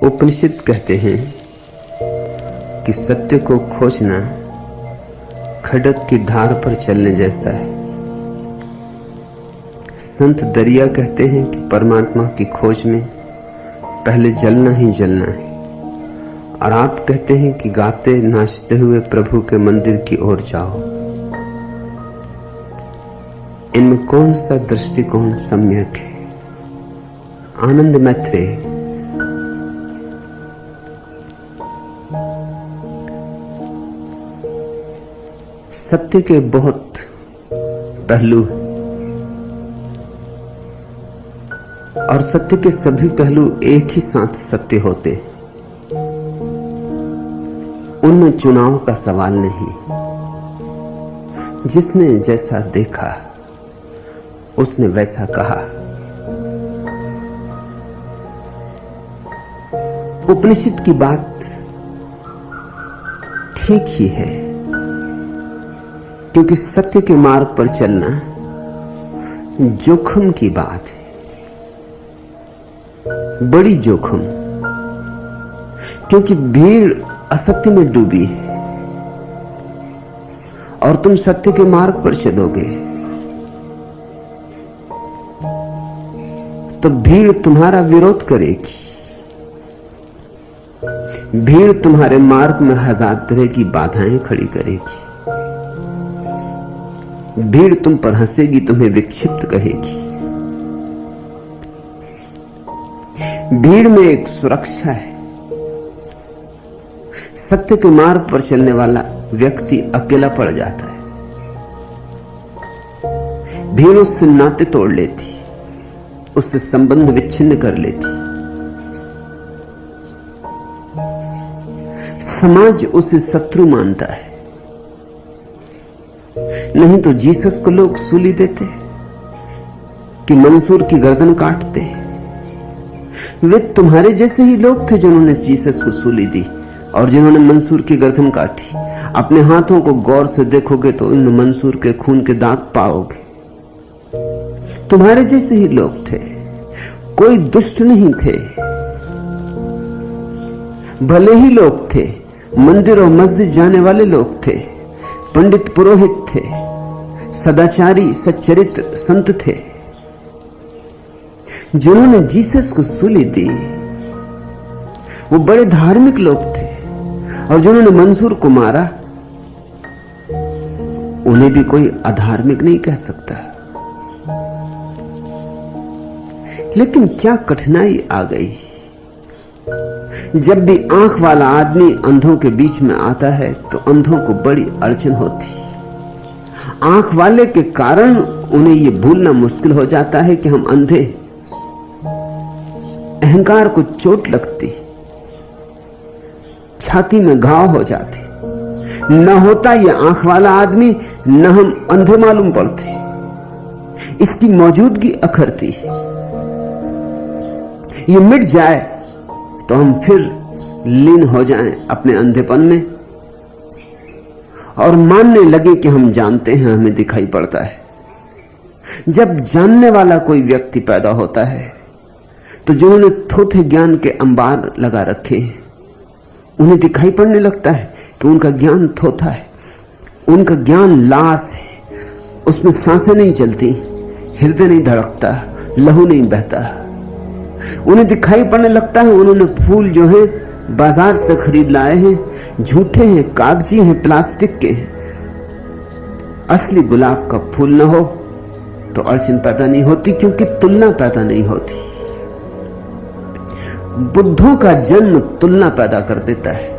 उपनिषद कहते हैं कि सत्य को खोजना खड्ग की धार पर चलने जैसा है। संत दरिया कहते हैं कि परमात्मा की खोज में पहले जलना ही जलना है। और आप कहते हैं कि गाते नाचते हुए प्रभु के मंदिर की ओर जाओ। इनमें कौन सा दृष्टिकोण सम्यक है? आनंद मैत्रेय सत्य के बहुत पहलू हैं और सत्य के सभी पहलू एक ही साथ सत्य होते। उनमें चुनाव का सवाल नहीं। जिसने जैसा देखा उसने वैसा कहा। उपनिषद की बात ठीक ही है, क्योंकि सत्य के मार्ग पर चलना जोखिम की बात है, बड़ी जोखिम। क्योंकि भीड़ असत्य में डूबी है और तुम सत्य के मार्ग पर चलोगे तो भीड़ तुम्हारा विरोध करेगी। भीड़ तुम्हारे मार्ग में हजार तरह की बाधाएं खड़ी करेगी। भीड़ तुम पर हंसेगी, तुम्हें विक्षिप्त कहेगी। भीड़ में एक सुरक्षा है। सत्य के मार्ग पर चलने वाला व्यक्ति अकेला पड़ जाता है। भीड़ उससे नाते तोड़ लेती, उससे संबंध विच्छिन्न कर लेती। समाज उसे शत्रु मानता है। नहीं तो जीसस को लोग सूली देते कि मंसूर की गर्दन काटते। वे तुम्हारे जैसे ही लोग थे जिन्होंने जीसस को सूली दी और जिन्होंने मंसूर की गर्दन काटी। अपने हाथों को गौर से देखोगे तो उनमें मंसूर के खून के दाग पाओगे। तुम्हारे जैसे ही लोग थे, कोई दुष्ट नहीं थे। भले ही लोग थे, मंदिर और मस्जिद जाने वाले लोग थे, पंडित पुरोहित थे, सदाचारी सच्चरित्र संत थे। जिन्होंने जीसस को सूली दी वो बड़े धार्मिक लोग थे, और जिन्होंने मंसूर को मारा उन्हें भी कोई अधार्मिक नहीं कह सकता। लेकिन क्या कठिनाई आ गई। जब भी आंख वाला आदमी अंधों के बीच में आता है तो अंधों को बड़ी अड़चन होती। आंख वाले के कारण उन्हें यह भूलना मुश्किल हो जाता है कि हम अंधे। अहंकार को चोट लगती, छाती में घाव हो जाते। न होता यह आंख वाला आदमी, न हम अंधे मालूम पड़ते। इसकी मौजूदगी अखरती। ये मिट जाए तो हम फिर लीन हो जाएं अपने अंधेपन में और मानने लगे कि हम जानते हैं, हमें दिखाई पड़ता है। जब जानने वाला कोई व्यक्ति पैदा होता है तो जिन्होंने थोथे ज्ञान के अंबार लगा रखे हैं उन्हें दिखाई पड़ने लगता है कि उनका ज्ञान थोथा है, उनका ज्ञान लाश है। उसमें सांसें नहीं चलती, हृदय नहीं धड़कता, लहू नहीं बहता। उन्हें दिखाई पड़ने लगता है उन्होंने फूल जो है बाजार से खरीद लाए हैं, झूठे हैं, कागजी हैं, प्लास्टिक के हैं। असली गुलाब का फूल ना हो तो अड़चन पैदा नहीं होती, क्योंकि तुलना पैदा नहीं होती। बुद्धों का जन्म तुलना पैदा कर देता है।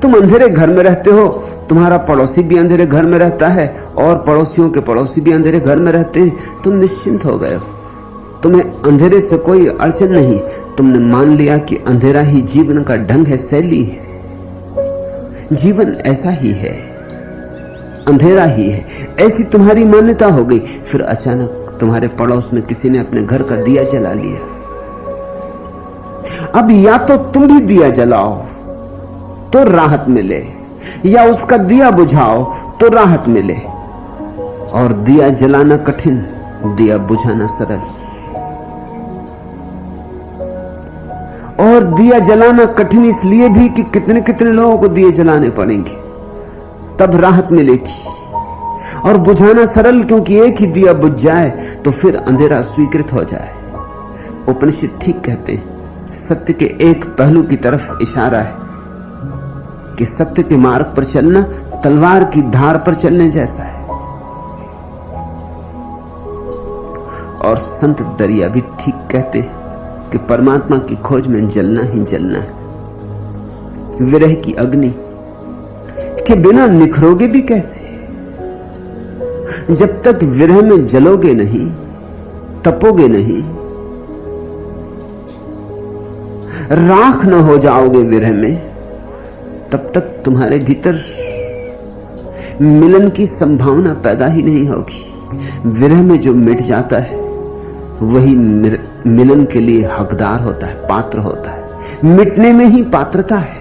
तुम अंधेरे घर में रहते हो, तुम्हारा पड़ोसी भी अंधेरे घर में रहता है और पड़ोसियों के पड़ोसी भी अंधेरे घर में रहते हैं। तुम निश्चिंत हो गए हो, तुम्हें अंधेरे से कोई अड़चन नहीं। तुमने मान लिया कि अंधेरा ही जीवन का ढंग है, शैली है। जीवन ऐसा ही है, अंधेरा ही है, ऐसी तुम्हारी मान्यता हो गई। फिर अचानक तुम्हारे पड़ोस में किसी ने अपने घर का दिया जला लिया। अब या तो तुम भी दिया जलाओ तो राहत मिले, या उसका दिया बुझाओ तो राहत मिले। और दिया जलाना कठिन, दिया बुझाना सरल। दिया जलाना कठिन इसलिए भी कि कितने कितने लोगों को दिए जलाने पड़ेंगे, तब राहत मिलेगी। और बुझाना सरल, क्योंकि एक ही दिया बुझ जाए तो फिर अंधेरा स्वीकृत हो जाए। उपनिषद ठीक कहते हैं, सत्य के एक पहलू की तरफ इशारा है कि सत्य के मार्ग पर चलना तलवार की धार पर चलने जैसा है। और संत दरिया भी ठीक कहते हैं कि परमात्मा की खोज में जलना ही जलना है। विरह की अग्नि के बिना निखरोगे भी कैसे? जब तक विरह में जलोगे नहीं, तपोगे नहीं, राख न हो जाओगे विरह में, तब तक तुम्हारे भीतर मिलन की संभावना पैदा ही नहीं होगी। विरह में जो मिट जाता है वही मिलन के लिए हकदार होता है, पात्र होता है। मिटने में ही पात्रता है।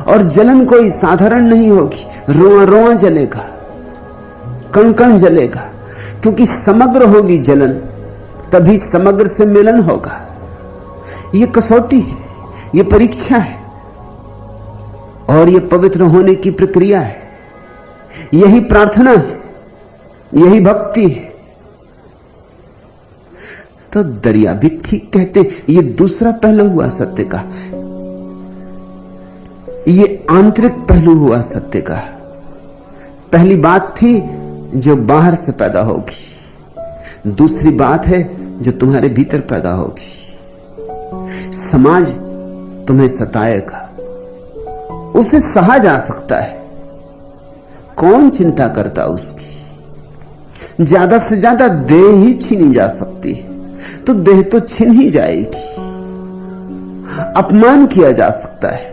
और जलन कोई साधारण नहीं होगी, रोआ रोआ जलेगा, कण कण जलेगा, क्योंकि समग्र होगी जलन, तभी समग्र से मिलन होगा। यह कसौटी है, यह परीक्षा है, और यह पवित्र होने की प्रक्रिया है। यही प्रार्थना है, यही भक्ति है। तो दरिया भी ठीक कहते, यह दूसरा पहलू हुआ सत्य का, यह आंतरिक पहलू हुआ सत्य का। पहली बात थी जो बाहर से पैदा होगी, दूसरी बात है जो तुम्हारे भीतर पैदा होगी। समाज तुम्हें सताएगा, उसे सहा जा सकता है, कौन चिंता करता उसकी। ज्यादा से ज्यादा देह ही छीनी जा सकती है, तो देह तो छिन ही जाएगी। अपमान किया जा सकता है,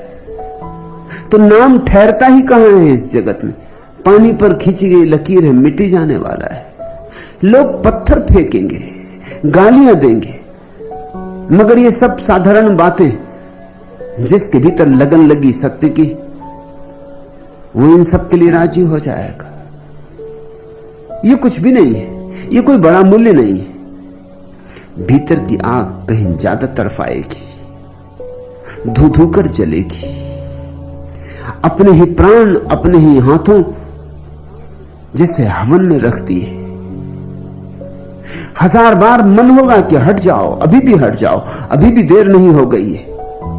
तो नाम ठहरता ही कहां है इस जगत में। पानी पर खींची गई लकीर है, मिटी जाने वाला है। लोग पत्थर फेंकेंगे, गालियां देंगे, मगर ये सब साधारण बातें। जिसके भीतर लगन लगी सत्य की, वो इन सब के लिए राजी हो जाएगा। ये कुछ भी नहीं है, ये कोई बड़ा मूल्य नहीं है। भीतर की आग कहीं ज्यादा तड़फाएगी, धू धू कर जलेगी। अपने ही प्राण अपने ही हाथों जैसे हवन में रखती है। हजार बार मन होगा कि हट जाओ, अभी भी हट जाओ, अभी भी देर नहीं हो गई है,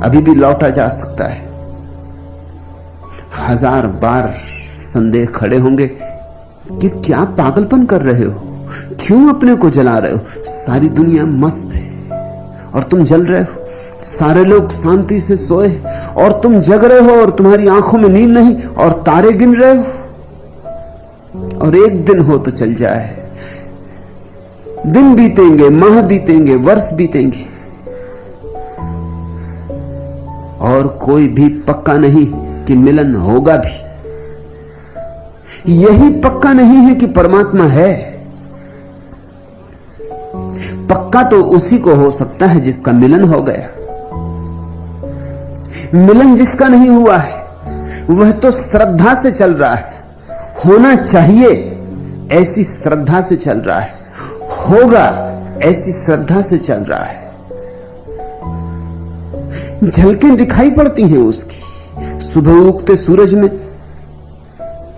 अभी भी लौटा जा सकता है। हजार बार संदेह खड़े होंगे कि क्या पागलपन कर रहे हो, क्यों अपने को जला रहे हो। सारी दुनिया मस्त है और तुम जल रहे हो। सारे लोग शांति से सोए और तुम जग रहे हो, और तुम्हारी आंखों में नींद नहीं, और तारे गिन रहे हो। और एक दिन हो तो चल जाए, दिन बीतेंगे, माह बीतेंगे, वर्ष बीतेंगे, और कोई भी पक्का नहीं कि मिलन होगा भी। यही पक्का नहीं है कि परमात्मा है। पक्का तो उसी को हो सकता है जिसका मिलन हो गया। मिलन जिसका नहीं हुआ है वह तो श्रद्धा से चल रहा है, होना चाहिए ऐसी श्रद्धा से चल रहा है, होगा ऐसी श्रद्धा से चल रहा है। झलकें दिखाई पड़ती हैं उसकी, सुबह उगते सूरज में,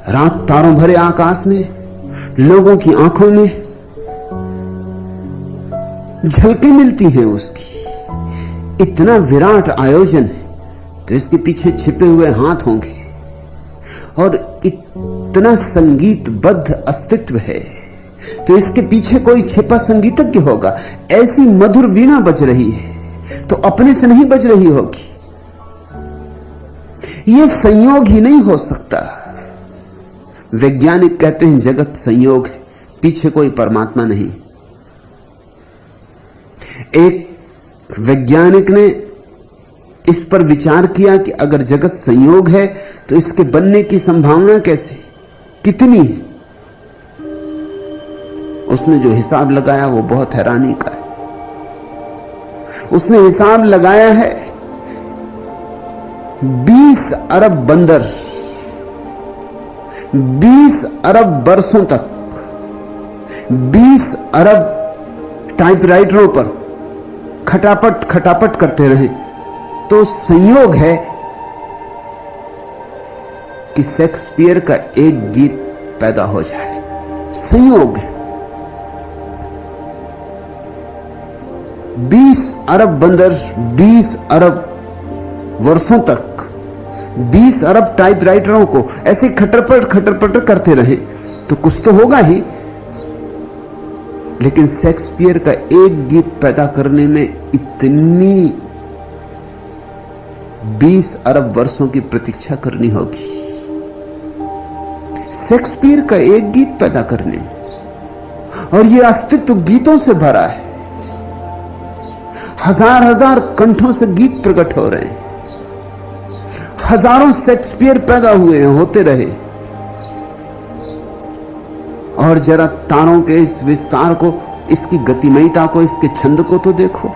रात तारों भरे आकाश में, लोगों की आंखों में झलकें मिलती हैं उसकी। इतना विराट आयोजन है तो इसके पीछे छिपे हुए हाथ होंगे, और इतना संगीतबद्ध अस्तित्व है तो इसके पीछे कोई छिपा संगीतज्ञ होगा। ऐसी मधुर वीणा बज रही है तो अपने से नहीं बज रही होगी। यह संयोग ही नहीं हो सकता। वैज्ञानिक कहते हैं जगत संयोग है, पीछे कोई परमात्मा नहीं। एक वैज्ञानिक ने इस पर विचार किया कि अगर जगत संयोग है तो इसके बनने की संभावना कैसे, कितनी है। उसने जो हिसाब लगाया वो बहुत हैरानी का है। उसने हिसाब लगाया है 20 अरब बंदर 20 अरब वर्षों तक 20 अरब टाइपराइटरों पर खटापट खटापट करते रहे, तो संयोग है कि शेक्सपियर का एक गीत पैदा हो जाए। संयोग है। 20 अरब बंदर 20 अरब वर्षों तक 20 अरब टाइपराइटरों को ऐसे खटरपट खटरपट करते रहे तो कुछ तो होगा ही। लेकिन शेक्सपियर का एक गीत पैदा करने में इतनी 20 अरब वर्षों की प्रतीक्षा करनी होगी। शेक्सपियर का एक गीत पैदा करने, और यह अस्तित्व गीतों से भरा है। हजार हजार कंठों से गीत प्रकट हो रहे हैं। हजारों शेक्सपियर पैदा हुए हैं, होते रहे। और जरा तारों के इस विस्तार को, इसकी गतिमयता को, इसके छंद को तो देखो।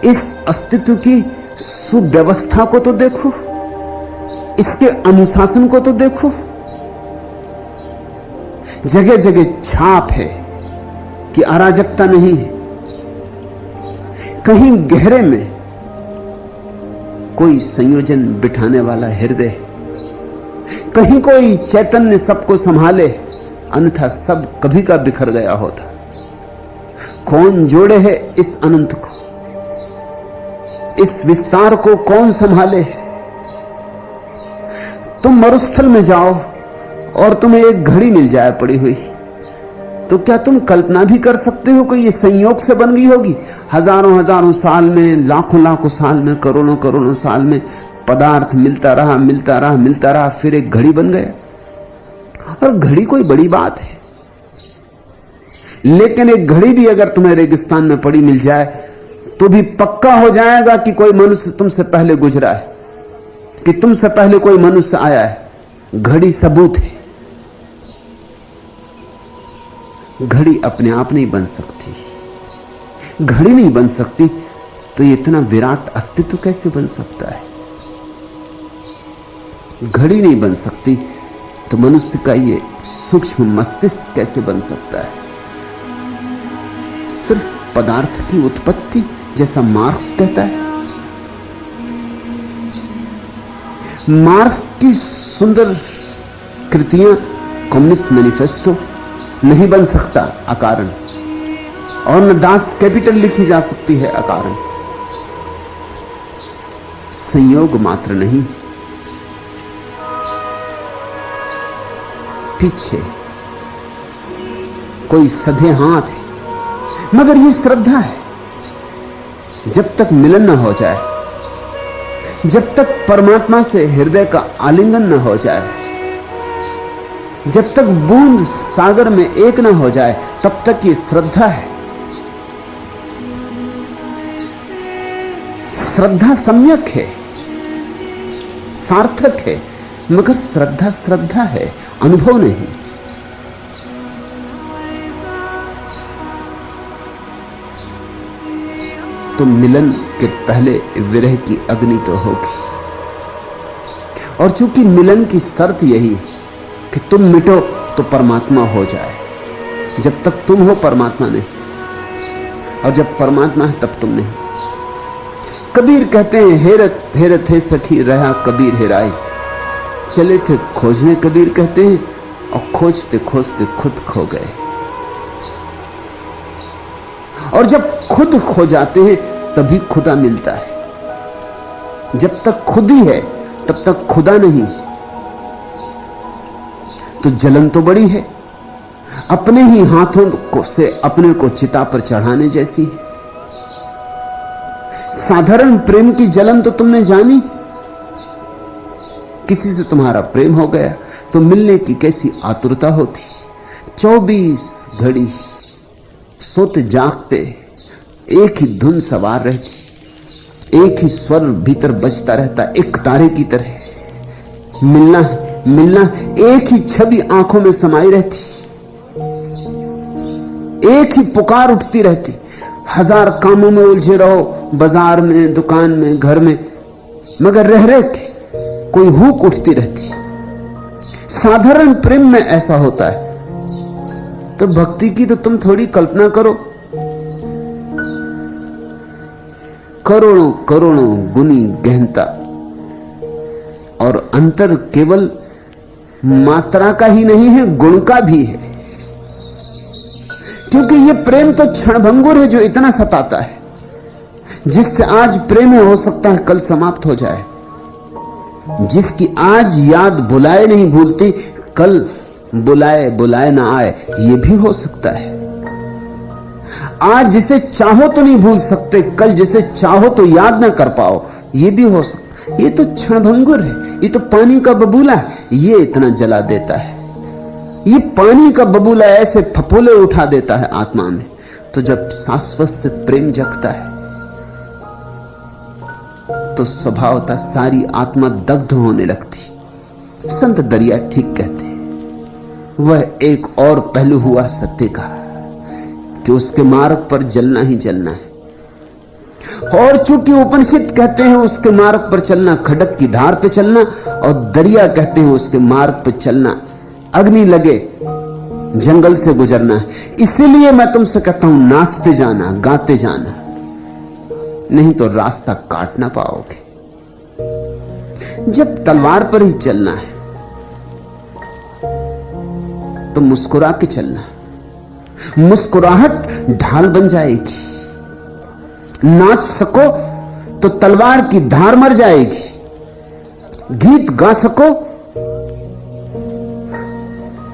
इस अस्तित्व की सुव्यवस्था को तो देखो। इसके अनुशासन को तो देखो। जगह जगह छाप है कि अराजकता नहीं है। कहीं गहरे में कोई संयोजन बिठाने वाला हृदय, कहीं कोई चैतन्य सबको संभाले, अन्यथा सब कभी का बिखर गया होता। कौन जोड़े है इस अनंत को, इस विस्तार को कौन संभाले? तुम मरुस्थल में जाओ और तुम्हें एक घड़ी मिल जाए पड़ी हुई, तो क्या तुम कल्पना भी कर सकते हो कि यह संयोग से बन गई होगी? हजारों हजारों साल में, लाखों लाखों साल में, करोड़ों करोड़ों साल में पदार्थ मिलता रहा, मिलता रहा, मिलता रहा, फिर एक घड़ी बन गया। और घड़ी कोई बड़ी बात है, लेकिन एक घड़ी भी अगर तुम्हें रेगिस्तान में पड़ी मिल जाए तो भी पक्का हो जाएगा कि कोई मनुष्य तुमसे पहले गुजरा है, कि तुमसे पहले कोई मनुष्य आया है। घड़ी सबूत है। घड़ी अपने आप नहीं बन सकती। घड़ी नहीं बन सकती तो ये इतना विराट अस्तित्व कैसे बन सकता है? घड़ी नहीं बन सकती तो मनुष्य का ये सूक्ष्म मस्तिष्क कैसे बन सकता है? सिर्फ पदार्थ की उत्पत्ति, जैसा मार्क्स कहता है। मार्क्स की सुंदर कृतियां, कम्युनिस्ट मैनिफेस्टो नहीं बन सकता अकारण, और न दास कैपिटल लिखी जा सकती है अकारण। संयोग मात्र नहीं, पीछे कोई सधे हाथ है। मगर ये श्रद्धा है। जब तक मिलन न हो जाए, जब तक परमात्मा से हृदय का आलिंगन न हो जाए, जब तक बूंद सागर में एक न हो जाए, तब तक ये श्रद्धा है। श्रद्धा सम्यक है, सार्थक है, मगर श्रद्धा श्रद्धा है, अनुभव नहीं। तो मिलन के पहले विरह की अग्नि तो होगी। और चूंकि मिलन की शर्त यही कि तुम मिटो तो परमात्मा हो जाए। जब तक तुम हो परमात्मा नहीं, और जब परमात्मा है तब तुम नहीं। कबीर कहते हैं, हेरत हेरत है सखी रहा कबीर हेराई। चले थे खोजने, कबीर कहते हैं, और खोजते खोजते खुद खो गए। और जब खुद खो जाते हैं तभी खुदा मिलता है। जब तक खुद ही है तब तक खुदा नहीं। तो जलन तो बड़ी है, अपने ही हाथों को से अपने को चिता पर चढ़ाने जैसी है। साधारण प्रेम की जलन तो तुमने जानी। किसी से तुम्हारा प्रेम हो गया तो मिलने की कैसी आतुरता होती। 24 घड़ी सोते जागते एक ही धुन सवार रहती, एक ही स्वर भीतर बजता रहता, एक तारे की तरह। मिलना मिलना, एक ही छवि आंखों में समाई रहती, एक ही पुकार उठती रहती। हजार कामों में उलझे रहो, बाजार में, दुकान में, घर में, मगर रह रह के कोई हुक उठती रहती। साधारण प्रेम में ऐसा होता है। तो भक्ति की तो तुम थोड़ी कल्पना करो करोड़ों करोड़ों गुनी गहनता, और अंतर केवल मात्रा का ही नहीं है, गुण का भी है। क्योंकि ये प्रेम तो क्षणभंगुर है जो इतना सताता है, जिससे आज प्रेम हो सकता है कल समाप्त हो जाए, जिसकी आज याद बुलाए नहीं भूलती, कल बुलाए बुलाए ना आए, ये भी हो सकता है। आज जिसे चाहो तो नहीं भूल सकते, कल जिसे चाहो तो याद ना कर पाओ, ये भी हो सकता। ये तो क्षणभंगुर है, ये तो पानी का बबूला है, ये इतना जला देता है। ये पानी का बबूला ऐसे फफोले उठा देता है आत्मा में। तो जब शाश्वत से प्रेम जगता है तो स्वभावतः सारी आत्मा दग्ध होने लगती। संत दरिया ठीक कहते हैं, वह एक और पहलू हुआ सत्य का कि उसके मार्ग पर जलना ही जलना है। और चूंकि उपनिषद कहते हैं उसके मार्ग पर चलना खड्ग की धार पे चलना, और दरिया कहते हैं उसके मार्ग पर चलना अग्नि लगे जंगल से गुजरना है। इसीलिए मैं तुमसे कहता हूं नाचते जाना, गाते जाना, नहीं तो रास्ता काट ना पाओगे। जब तलवार पर ही चलना है तो मुस्कुरा के चलना, मुस्कुराहट ढाल बन जाएगी। नाच सको तो तलवार की धार मर जाएगी, गीत गा सको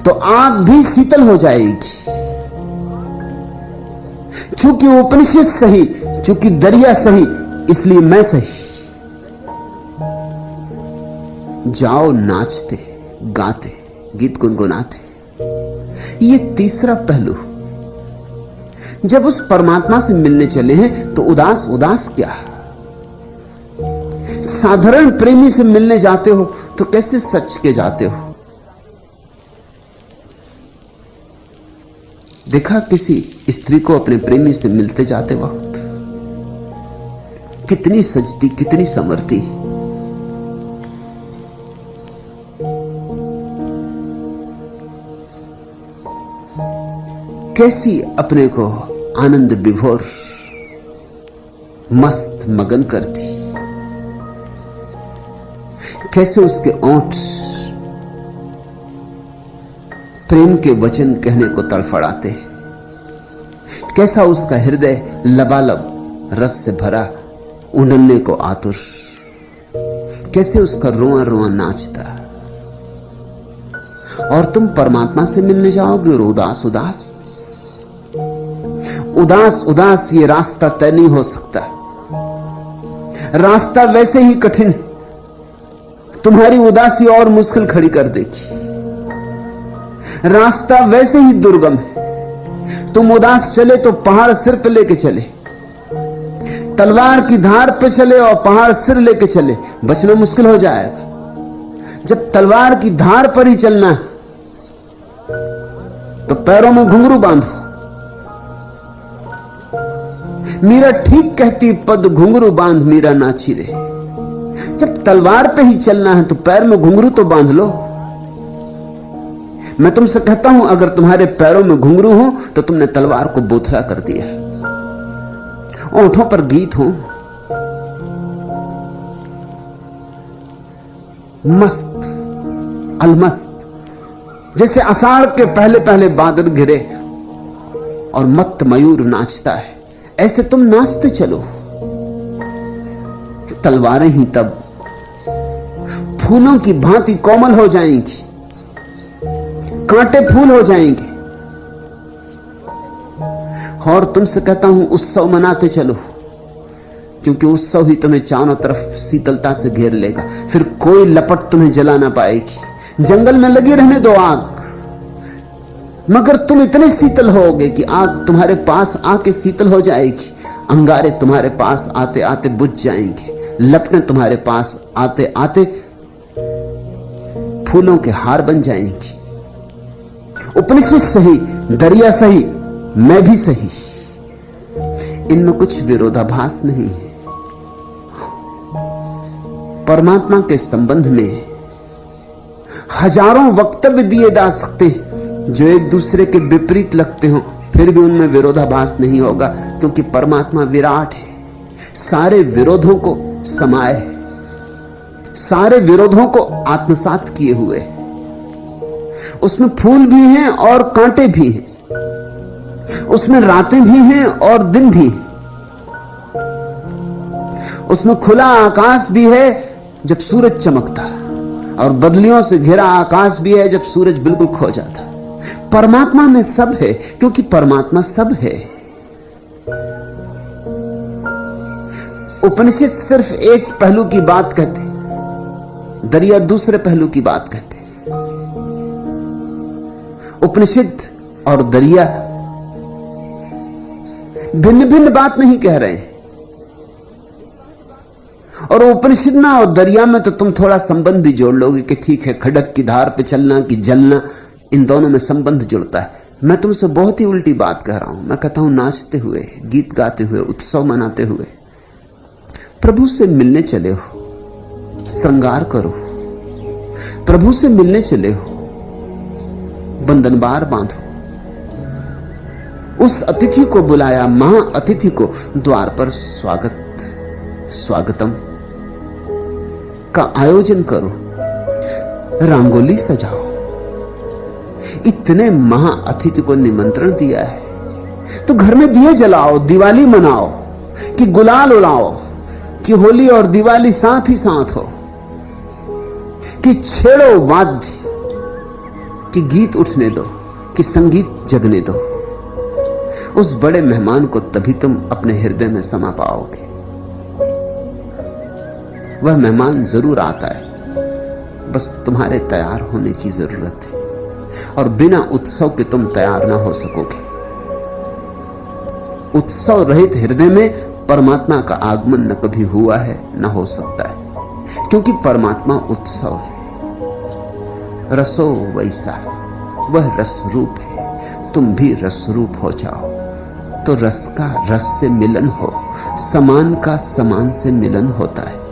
तो आग भी शीतल हो जाएगी। चूंकि उपनिषद सही, चूंकि दरिया सही, इसलिए मैं सही। जाओ नाचते गाते गीत गुनगुनाते। ये तीसरा पहलू, जब उस परमात्मा से मिलने चले हैं तो उदास उदास क्या, साधारण प्रेमी से मिलने जाते हो तो कैसे सच के जाते हो। देखा किसी स्त्री को अपने प्रेमी से मिलते जाते वक्त कितनी सजती, कितनी संवरती। कैसी अपने को आनंद विभोर मस्त मगन करती, कैसे उसके ओंठ प्रेम के वचन कहने को तड़फड़ाते, कैसा उसका हृदय लबालब रस से भरा उंडलने को आतुर, कैसे उसका रोआ रोआ नाचता। और तुम परमात्मा से मिलने जाओगे और उदास उदास उदास उदास, ये रास्ता तय नहीं हो सकता। रास्ता वैसे ही कठिन, तुम्हारी उदासी और मुश्किल खड़ी कर देगी। रास्ता वैसे ही दुर्गम है, तुम उदास चले तो पहाड़ सिर पे लेके चले, तलवार की धार पे चले और पहाड़ सिर लेके चले, बचना मुश्किल हो जाएगा। जब तलवार की धार पर ही चलना है तो पैरों में घुंघरू बांधो। मीरा ठीक कहती, पद घुंघरू बांध मीरा नाची रे। जब तलवार पे ही चलना है तो पैर में घुंघरू तो बांध लो। मैं तुमसे कहता हूं, अगर तुम्हारे पैरों में घुंघरू हो तो तुमने तलवार को बोथला कर दिया। ओंठों पर गीत हो, मस्त अलमस्त, जैसे आषाढ़ के पहले पहले बादल घिरे और मत्त मयूर नाचता है, ऐसे तुम नाचते चलो। तलवारें ही तब फूलों की भांति कोमल हो जाएंगी, कांटे फूल हो जाएंगे। और तुमसे कहता हूं उत्सव मनाते चलो, क्योंकि उत्सव ही तुम्हें चारों तरफ शीतलता से घेर लेगा। फिर कोई लपट तुम्हें जला ना पाएगी। जंगल में लगी रहने दो आग, मगर तुम इतने शीतल होगे कि आग तुम्हारे पास आके शीतल हो जाएगी। अंगारे तुम्हारे पास आते आते बुझ जाएंगे, लपटें तुम्हारे पास आते आते फूलों के हार बन जाएंगी। उपनिषद सही, दरिया सही, मैं भी सही, इनमें कुछ विरोधाभास नहीं है। परमात्मा के संबंध में हजारों वक्तव्य दिए जा सकते हैं जो एक दूसरे के विपरीत लगते हो, फिर भी उनमें विरोधाभास नहीं होगा, क्योंकि परमात्मा विराट है, सारे विरोधों को समाये, सारे विरोधों को आत्मसात किए हुए। उसमें फूल भी हैं और कांटे भी हैं, उसमें रातें भी हैं और दिन भी। उसमें खुला आकाश भी है जब सूरज चमकता, और बदलियों से घिरा आकाश भी है जब सूरज बिल्कुल खो जाता। परमात्मा में सब है, क्योंकि परमात्मा सब है। उपनिषद सिर्फ एक पहलू की बात कहते, दरिया दूसरे पहलू की बात कहते। उपनिषद और दरिया भिन्न भिन्न बात नहीं कह रहे हैं। और उपनिषद ना और दरिया में तो तुम थोड़ा संबंध भी जोड़ लोगे कि ठीक है, खडक की धार पे चलना कि जलना, इन दोनों में संबंध जुड़ता है। मैं तुमसे बहुत ही उल्टी बात कह रहा हूं। मैं कहता हूं नाचते हुए, गीत गाते हुए, उत्सव मनाते हुए प्रभु से मिलने चले हो, श्रृंगार करो, प्रभु से मिलने चले हो, बंधनबार बांधो। उस अतिथि को बुलाया, महा अतिथि को, द्वार पर स्वागतम का आयोजन करो, रंगोली सजाओ। इतने महा अतिथि को निमंत्रण दिया है तो घर में दिए जलाओ, दिवाली मनाओ, कि गुलाल उड़ाओ, कि होली और दिवाली साथ ही साथ हो, कि छेड़ो वाद्य, कि गीत उठने दो, कि संगीत जगने दो। उस बड़े मेहमान को तभी तुम अपने हृदय में समा पाओगे। वह मेहमान जरूर आता है, बस तुम्हारे तैयार होने की जरूरत है। और बिना उत्सव के तुम तैयार ना हो सकोगे। उत्सव रहित हृदय में परमात्मा का आगमन न कभी हुआ है, न हो सकता है, क्योंकि परमात्मा उत्सव है। रसो वैसा, वह रस रूप है, तुम भी रस रूप हो जाओ तो रस का रस से मिलन हो, समान का समान से मिलन होता है।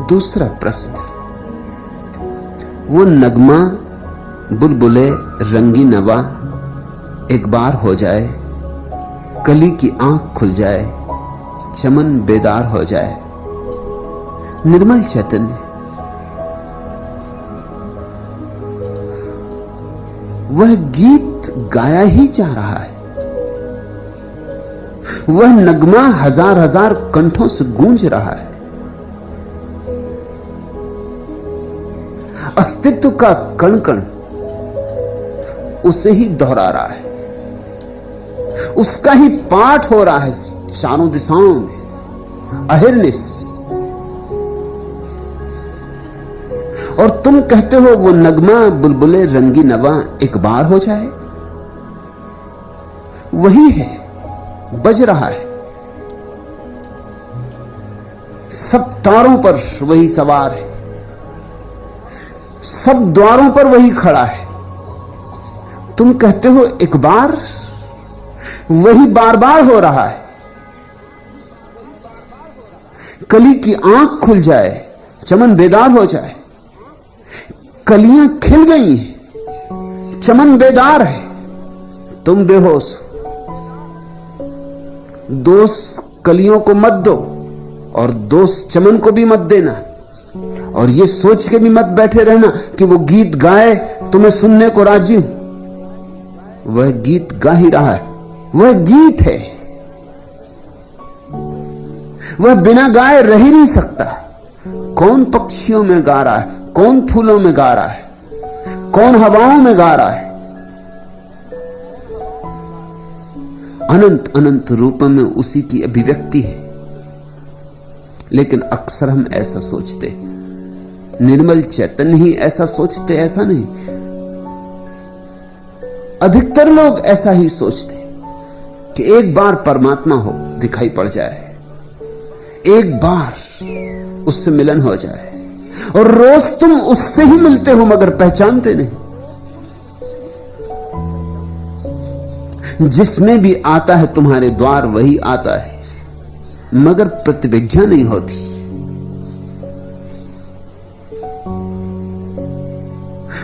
दूसरा प्रश्न, वो नगमा बुलबुले रंगी नवा एक बार हो जाए, कली की आंख खुल जाए, चमन बेदार हो जाए। निर्मल चैतन्य, वह गीत गाया ही जा रहा है, वह नगमा हजार हजार कंठों से गूंज रहा है। अस्तित्व का कण कण उसे ही दोहरा रहा है, उसका ही पाठ हो रहा है चारों दिशाओं में, अहिर्निश। और तुम कहते हो वो नगमा बुलबुले रंगी नवा एक बार हो जाए। वही है, बज रहा है, सब तारों पर वही सवार है, सब द्वारों पर वही खड़ा है। तुम कहते हो एक बार, वही बार बार हो रहा है। कली की आंख खुल जाए, चमन बेदार हो जाए। कलियां खिल गई हैं, चमन बेदार है, तुम बेहोश हो। दोष कलियों को मत दो और दोष चमन को भी मत देना। और ये सोच के भी मत बैठे रहना कि वो गीत गाए तो मैं सुनने को राजी हूं। वह गीत गा ही रहा है, वह गीत है, वह बिना गाए रह ही नहीं सकता। कौन पक्षियों में गा रहा है, कौन फूलों में गा रहा है, कौन हवाओं में गा रहा है। अनंत अनंत रूपों में उसी की अभिव्यक्ति है। लेकिन अक्सर हम ऐसा सोचते, निर्मल चैतन्य ही ऐसा सोचते, ऐसा नहीं। अधिकतर लोग ऐसा ही सोचते कि एक बार परमात्मा हो दिखाई पड़ जाए, एक बार उससे मिलन हो जाए, और रोज तुम उससे ही मिलते हो मगर पहचानते नहीं। जिसमें भी आता है तुम्हारे द्वार वही आता है, मगर प्रतिविज्ञा नहीं होती।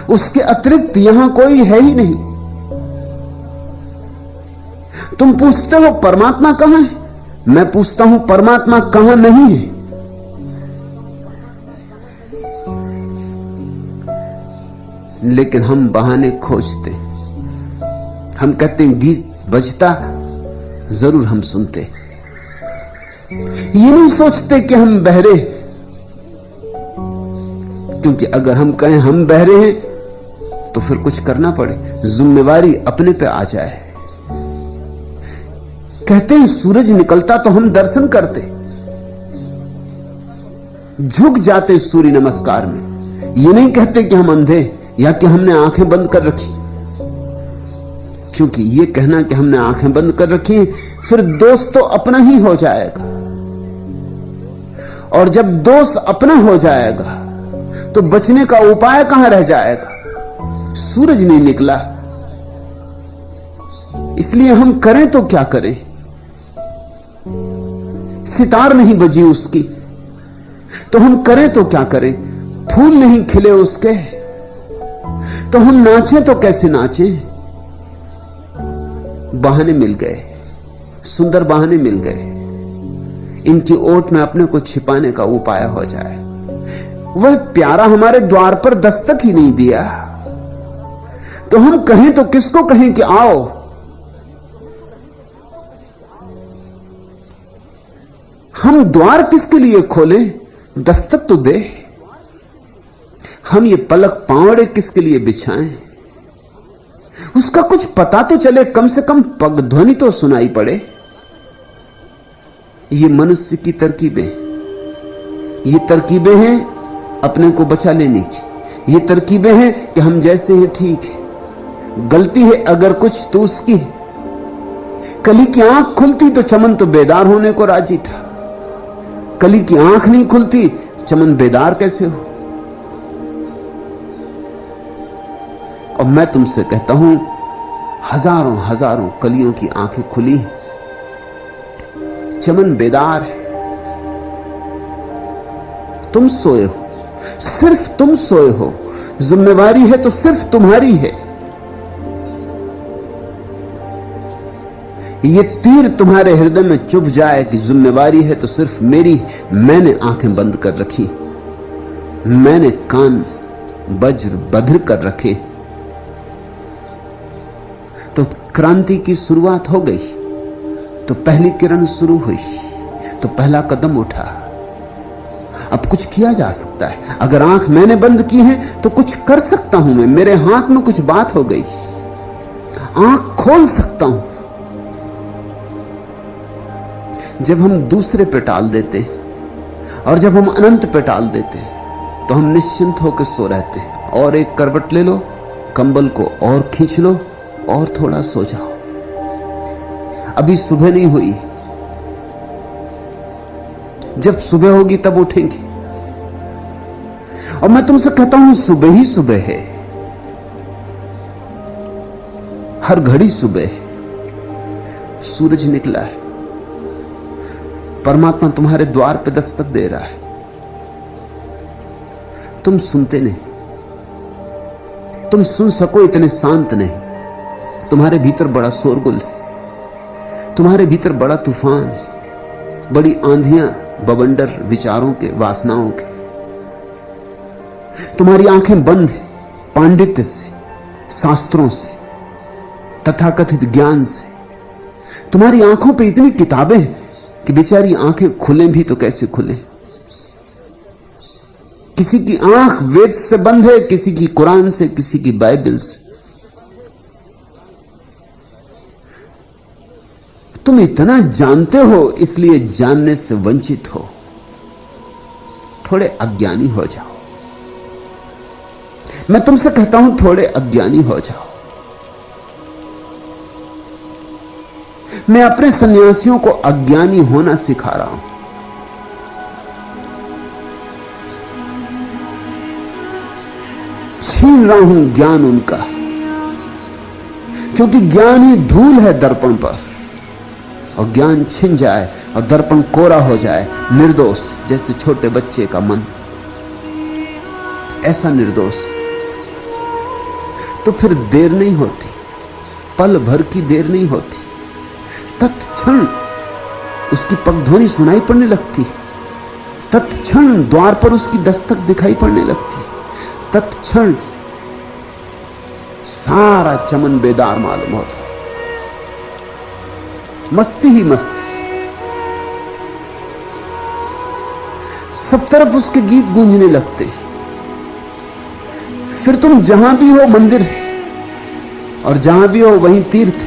उसके अतिरिक्त यहां कोई है ही नहीं। तुम पूछते हो परमात्मा कहां है, मैं पूछता हूं परमात्मा कहां नहीं है। लेकिन हम बहाने खोजते, हम कहते हैं गीत बजता, जरूर हम सुनते, ये नहीं सोचते कि हम बहरे, क्योंकि अगर हम कहें हम बहरे हैं तो फिर कुछ करना पड़े, जिम्मेवारी अपने पे आ जाए। कहते हैं सूरज निकलता तो हम दर्शन करते, झुक जाते सूर्य नमस्कार में। ये नहीं कहते कि हम अंधे या कि हमने आंखें बंद कर रखी, क्योंकि ये कहना कि हमने आंखें बंद कर रखी हैं, फिर दोष तो अपना ही हो जाएगा। और जब दोष अपना हो जाएगा तो बचने का उपाय कहां रह जाएगा। सूरज नहीं निकला, इसलिए हम करें तो क्या करें। सितार नहीं बजी उसकी तो हम करें तो क्या करें। फूल नहीं खिले उसके तो हम नाचें तो कैसे नाचें। बहाने मिल गए, सुंदर बहाने मिल गए, इनकी ओट में अपने को छिपाने का उपाय हो जाए। वह प्यारा हमारे द्वार पर दस्तक ही नहीं दिया तो हम कहें तो किसको कहें कि आओ। हम द्वार किसके लिए खोलें, दस्तक तो दे। हम ये पलक पावड़े किसके लिए बिछाएं, उसका कुछ पता तो चले, कम से कम पग ध्वनि तो सुनाई पड़े। ये मनुष्य की तरकीबें, ये तरकीबें हैं अपने को बचा लेने की। ये तरकीबें हैं कि हम जैसे हैं ठीक है, गलती है अगर कुछ तो उसकी। कली की आंख खुलती तो चमन तो बेदार होने को राजी था, कली की आंख नहीं खुलती, चमन बेदार कैसे हो। और मैं तुमसे कहता हूं हजारों हजारों कलियों की आंखें खुली, चमन बेदार है। तुम सोए हो, सिर्फ तुम सोए हो, जिम्मेवारी है तो सिर्फ तुम्हारी है। ये तीर तुम्हारे हृदय में चुभ जाए कि जिम्मेवारी है तो सिर्फ मेरी। मैंने आंखें बंद कर रखी, मैंने कान वज्र बधिर कर रखे। तो क्रांति की शुरुआत हो गई, तो पहली किरण शुरू हुई, तो पहला कदम उठा। अब कुछ किया जा सकता है। अगर आंख मैंने बंद की है तो कुछ कर सकता हूं मैं, मेरे हाथ में कुछ बात हो गई, आंख खोल सकता हूं। जब हम दूसरे पे टाल देते और जब हम अनंत पे टाल देते तो हम निश्चिंत होकर सो रहते। और एक करवट ले लो, कंबल को और खींच लो और थोड़ा सो जाओ। अभी सुबह नहीं हुई, जब सुबह होगी तब उठेंगे। और मैं तुमसे कहता हूं सुबह ही सुबह है, हर घड़ी सुबह है। सूरज निकला है, परमात्मा तुम्हारे द्वार पे दस्तक दे रहा है। तुम सुनते नहीं, तुम सुन सको इतने शांत नहीं। तुम्हारे भीतर बड़ा शोरगुल है, तुम्हारे भीतर बड़ा तूफान है, बड़ी आंधियां, बवंडर विचारों के, वासनाओं के। तुम्हारी आंखें बंद है पांडित्य से, शास्त्रों से, तथाकथित ज्ञान से। तुम्हारी आंखों पे इतनी किताबें कि बेचारी आंखें खुले भी तो कैसे खुले। किसी की आंख वेद से बंद है, किसी की कुरान से, किसी की बाइबल से। तुम इतना जानते हो इसलिए जानने से वंचित हो। थोड़े अज्ञानी हो जाओ। मैं तुमसे कहता हूं थोड़े अज्ञानी हो जाओ। मैं अपने सन्यासियों को अज्ञानी होना सिखा रहा हूं। छीन रहा हूं ज्ञान उनका, क्योंकि ज्ञान ही धूल है दर्पण पर। और ज्ञान छिन जाए और दर्पण कोरा हो जाए, निर्दोष, जैसे छोटे बच्चे का मन, ऐसा निर्दोष, तो फिर देर नहीं होती, पल भर की देर नहीं होती। तत्क्षण उसकी पगध्वनि सुनाई पड़ने लगती, तत्क्षण द्वार पर उसकी दस्तक दिखाई पड़ने लगती, तत्क्षण सारा चमन बेदार मालूम होता, मस्ती ही मस्ती, सब तरफ उसके गीत गूंजने लगते। फिर तुम जहां भी हो मंदिर है, और जहां भी हो वहीं तीर्थ।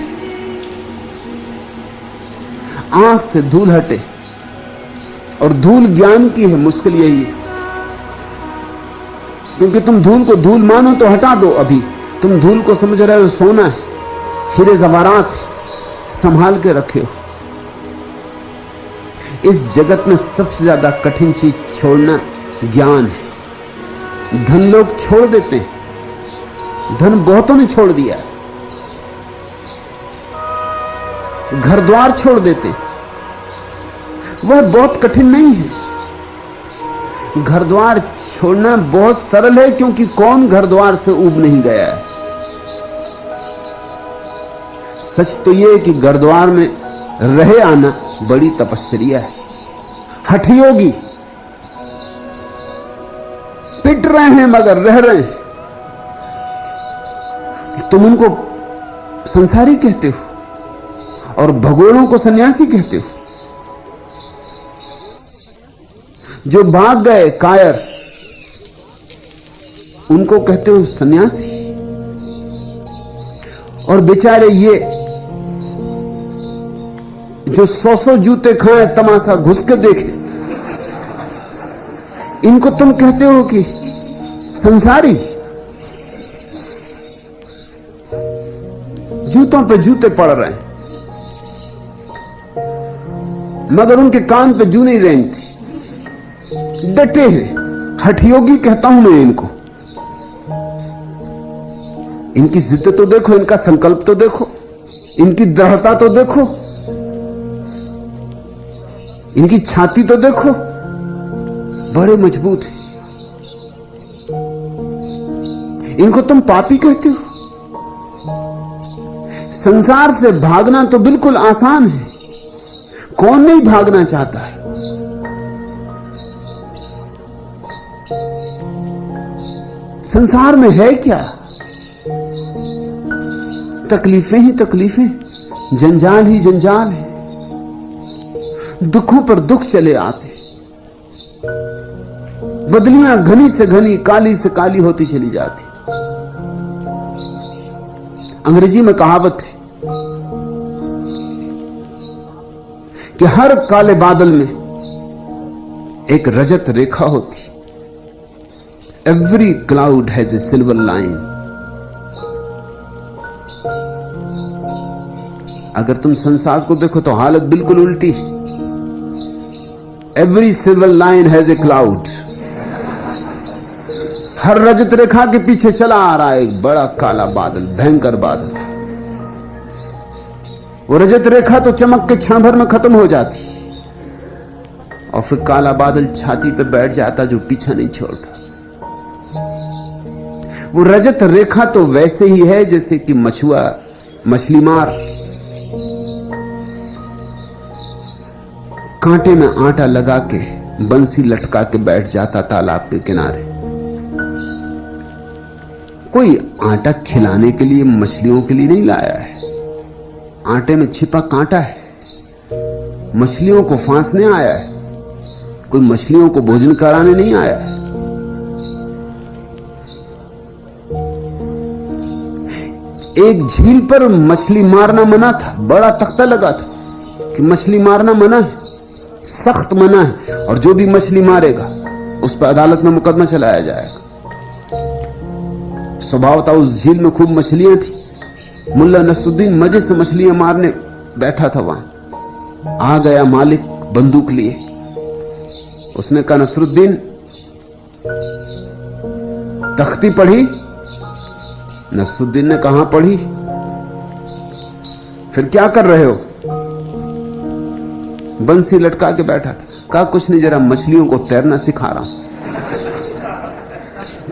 आंख से धूल हटे, और धूल ज्ञान की है, मुश्किल यही है, क्योंकि तुम धूल को धूल मानो तो हटा दो। अभी तुम धूल को समझ रहे हो सोना है, हीरे जवारात संभाल के रखे हो। इस जगत में सबसे ज्यादा कठिन चीज छोड़ना ज्ञान है। धन लोग छोड़ देते हैं, धन बहुतों ने छोड़ दिया है। घर द्वार छोड़ देते हैं, वह बहुत कठिन नहीं है। घर द्वार छोड़ना बहुत सरल है, क्योंकि कौन घर द्वार से ऊब नहीं गया है। सच तो यह है कि घर द्वार में रहे आना बड़ी तपस्या है। हठयोगी पिट रहे हैं मगर रह रहे हैं। तुम उनको संसारी कहते हो और भगोड़ों को सन्यासी कहते हो। जो भाग गए कायर, उनको कहते हो सन्यासी। और बेचारे ये जो 100 जूते खाए तमाशा घुस के देखे, इनको तुम कहते हो कि संसारी। जूतों पे जूते पड़ रहे हैं मगर उनके कान पे जू नहीं रेंगती, डटे हैं। हठयोगी कहता हूं मैं इनको। इनकी जिद तो देखो, इनका संकल्प तो देखो, इनकी दृढ़ता तो देखो, इनकी छाती तो देखो, बड़े मजबूत है। इनको तुम पापी कहते हो। संसार से भागना तो बिल्कुल आसान है, कौन नहीं भागना चाहता है। संसार में है क्या? तकलीफें ही तकलीफें, जंजाल ही जंजाल है। दुखों पर दुख चले आते, बदलियां घनी से घनी, काली से काली होती चली जाती। अंग्रेजी में कहावत है कि हर काले बादल में एक रजत रेखा होती। Every cloud has a silver line. अगर तुम संसार को देखो तो हालत बिल्कुल उल्टी है। Every silver line has a cloud. हर रजत रेखा के पीछे चला आ रहा है एक बड़ा काला बादल, भयंकर बादल। वो रजत रेखा तो चमक के क्षण भर में खत्म हो जाती, और फिर काला बादल छाती पे बैठ जाता जो पीछा नहीं छोड़ता। वो रजत रेखा तो वैसे ही है जैसे कि मछुआ मछली मार कांटे में आटा लगा के बंसी लटका के बैठ जाता तालाब के किनारे। कोई आटा खिलाने के लिए मछलियों के लिए नहीं लाया है। आटे में छिपा कांटा है, मछलियों को फांसने आया है, कोई मछलियों को भोजन कराने नहीं आया है। एक झील पर मछली मारना मना था, बड़ा तख्ता लगा था कि मछली मारना मना है, सख्त मना है, और जो भी मछली मारेगा उस पर अदालत में मुकदमा चलाया जाएगा। स्वभाव था उस झील में खूब मछलियां थी। मुल्ला नसरुद्दीन मजे से मछलियां मारने बैठा था वहां। आ गया मालिक बंदूक लिए। उसने कहा नसरुद्दीन तख्ती पढ़ी? नसरुद्दीन ने कहा पढ़ी। फिर क्या कर रहे हो? बंसी लटका के बैठा था। कहा कुछ नहीं, जरा मछलियों को तैरना सिखा रहा हूं।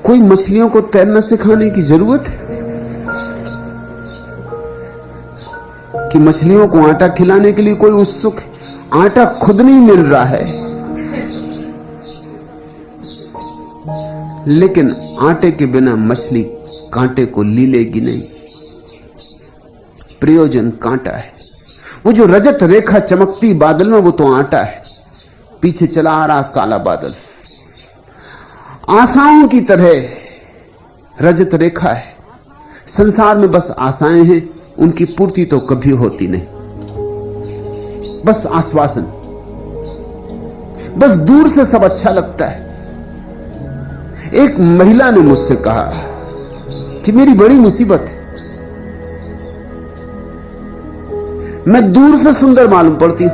कोई मछलियों को तैरना सिखाने की जरूरत है कि मछलियों को आटा खिलाने के लिए कोई उत्सुक है। आटा खुद नहीं मिल रहा है, लेकिन आटे के बिना मछली कांटे को लीलेगी नहीं। प्रयोजन कांटा है। वो जो रजत रेखा चमकती बादल में, वो तो आटा है। पीछे चला आ रहा काला बादल आशाओं की तरह रजत रेखा है। संसार में बस आशाएं हैं, उनकी पूर्ति तो कभी होती नहीं। बस आश्वासन, बस दूर से सब अच्छा लगता है। एक महिला ने मुझसे कहा कि मेरी बड़ी मुसीबत है, मैं दूर से सुंदर मालूम पड़ती हूं,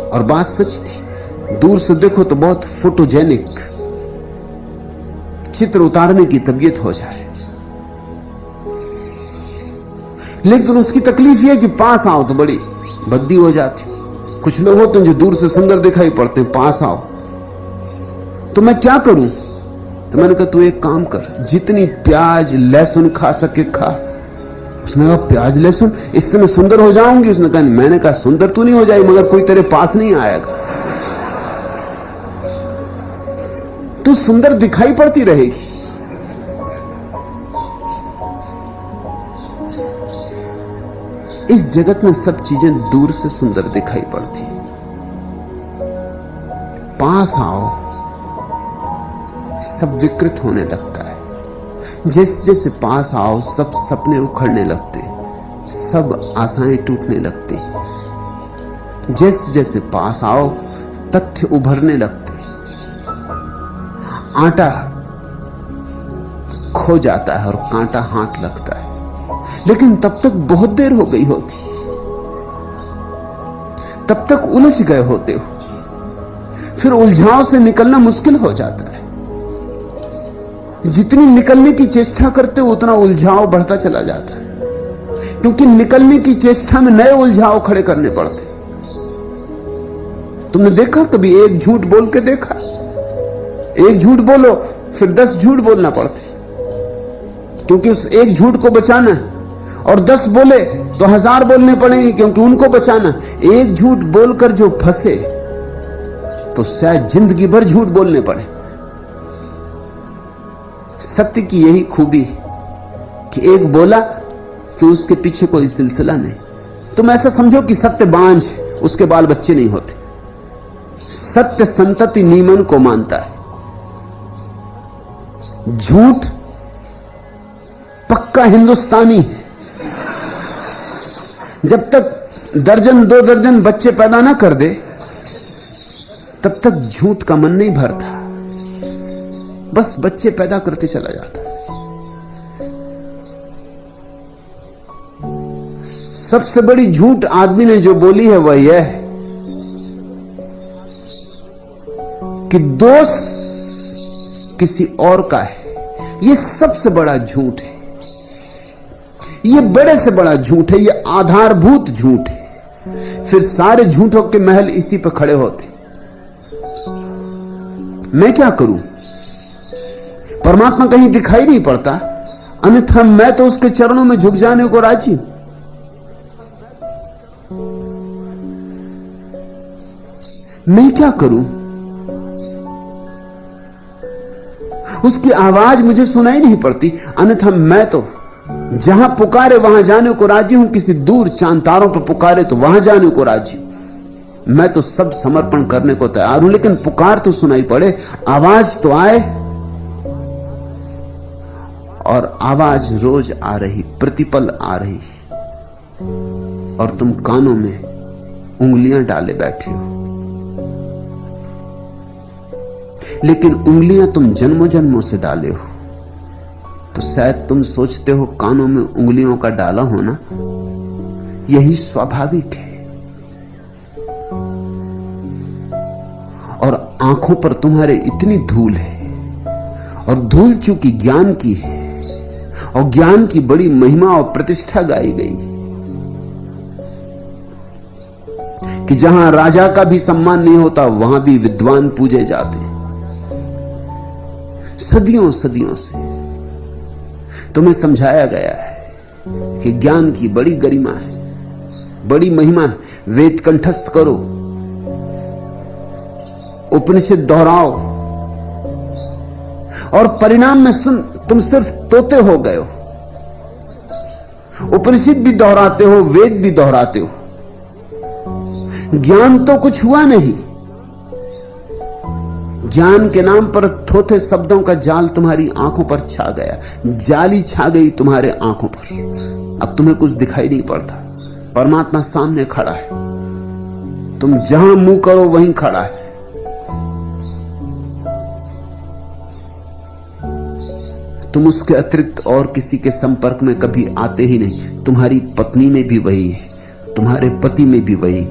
और बात सच थी। दूर से देखो तो बहुत फोटोजेनिक, चित्र उतारने की तबीयत हो जाए, लेकिन उसकी तकलीफ यह कि पास आओ तो बड़ी बद्दी हो जाती। कुछ लोग होते हैं जो दूर से सुंदर दिखाई पड़ते हैं, पास आओ तो मैं क्या करूं? तो मैंने कहा तू एक काम कर, जितनी प्याज लहसुन खा सके खा। उसने कहा प्याज लहसुन, इससे मैं सुंदर हो जाऊंगी? उसने कहा, मैंने कहा सुंदर तू नहीं हो जाएगी, मगर कोई तेरे पास नहीं आएगा। तू सुंदर दिखाई पड़ती रहेगी। इस जगत में सब चीजें दूर से सुंदर दिखाई पड़ती, पास आओ सब विकृत होने लगता है। जैसे जैसे पास आओ सब सपने उखड़ने लगते, सब आशाएं टूटने लगती। जैसे जैसे पास आओ तथ्य उभरने लगते। आटा खो जाता है और कांटा हाथ लगता है, लेकिन तब तक बहुत देर हो गई होती, तब तक उलझ गए होते हो। फिर उलझाव से निकलना मुश्किल हो जाता है। जितनी निकलने की चेष्टा करते हो उतना उलझाव बढ़ता चला जाता है, क्योंकि निकलने की चेष्टा में नए उलझाव खड़े करने पड़ते। तुमने देखा कभी एक झूठ बोल के देखा? एक झूठ बोलो फिर 10 झूठ बोलना पड़ते, क्योंकि उस एक झूठ को बचाना है, और 10 बोले तो 1000 बोलने पड़ेंगे, क्योंकि उनको बचाना। एक झूठ बोलकर जो फंसे तो शायद जिंदगी भर झूठ बोलने पड़े। सत्य की यही खूबी कि एक बोला कि उसके पीछे कोई सिलसिला नहीं। तुम ऐसा समझो कि सत्य बांझ, उसके बाल बच्चे नहीं होते। सत्य संतति नियमन को मानता है। झूठ पक्का हिंदुस्तानी है। जब तक दर्जन 2 दर्जन बच्चे पैदा ना कर दे तब तक झूठ का मन नहीं भरता, बस बच्चे पैदा करते चला जाता है। सबसे बड़ी झूठ आदमी ने जो बोली है वह यह है कि दोष किसी और का है। यह सबसे बड़ा झूठ है, यह बड़े से बड़ा झूठ है, यह आधारभूत झूठ है। फिर सारे झूठों के महल इसी पर खड़े होते। मैं क्या करूं? परमात्मा कहीं दिखाई नहीं पड़ता, अन्यथा मैं तो उसके चरणों में झुक जाने को राजी हूं। मैं क्या करूं? उसकी आवाज मुझे सुनाई नहीं पड़ती, अन्यथा मैं तो जहां पुकारे वहां जाने को राजी हूं। किसी दूर चांद तारों पर पुकारे तो वहां जाने को राजी हूं। मैं तो सब समर्पण करने को तैयार हूं, लेकिन पुकार तो सुनाई पड़े, आवाज तो आए। और आवाज रोज आ रही, प्रतिपल आ रही, और तुम कानों में उंगलियां डाले बैठे हो। लेकिन उंगलियां तुम जन्मों जन्मों से डाले हो, तो शायद तुम सोचते हो कानों में उंगलियों का डाला होना यही स्वाभाविक है। और आंखों पर तुम्हारे इतनी धूल है, और धूल चूंकि ज्ञान की है, और ज्ञान की बड़ी महिमा और प्रतिष्ठा गाई गई कि जहां राजा का भी सम्मान नहीं होता वहां भी विद्वान पूजे जाते हैं। सदियों सदियों से तुम्हें समझाया गया है कि ज्ञान की बड़ी गरिमा है, बड़ी महिमा है। वेद कंठस्थ करो, उपनिषद दोहराओ, और परिणाम में सुन तुम सिर्फ तोते हो गए हो। उपनिषद भी दोहराते हो, वेद भी दोहराते हो, ज्ञान तो कुछ हुआ नहीं। ज्ञान के नाम पर थोथे शब्दों का जाल तुम्हारी आंखों पर छा गया, जाली छा गई तुम्हारे आंखों पर। अब तुम्हें कुछ दिखाई नहीं पड़ता। परमात्मा सामने खड़ा है, तुम जहां मुंह करो वहीं खड़ा है। तुम उसके अतिरिक्त और किसी के संपर्क में कभी आते ही नहीं। तुम्हारी पत्नी में भी वही है, तुम्हारे पति में भी वही,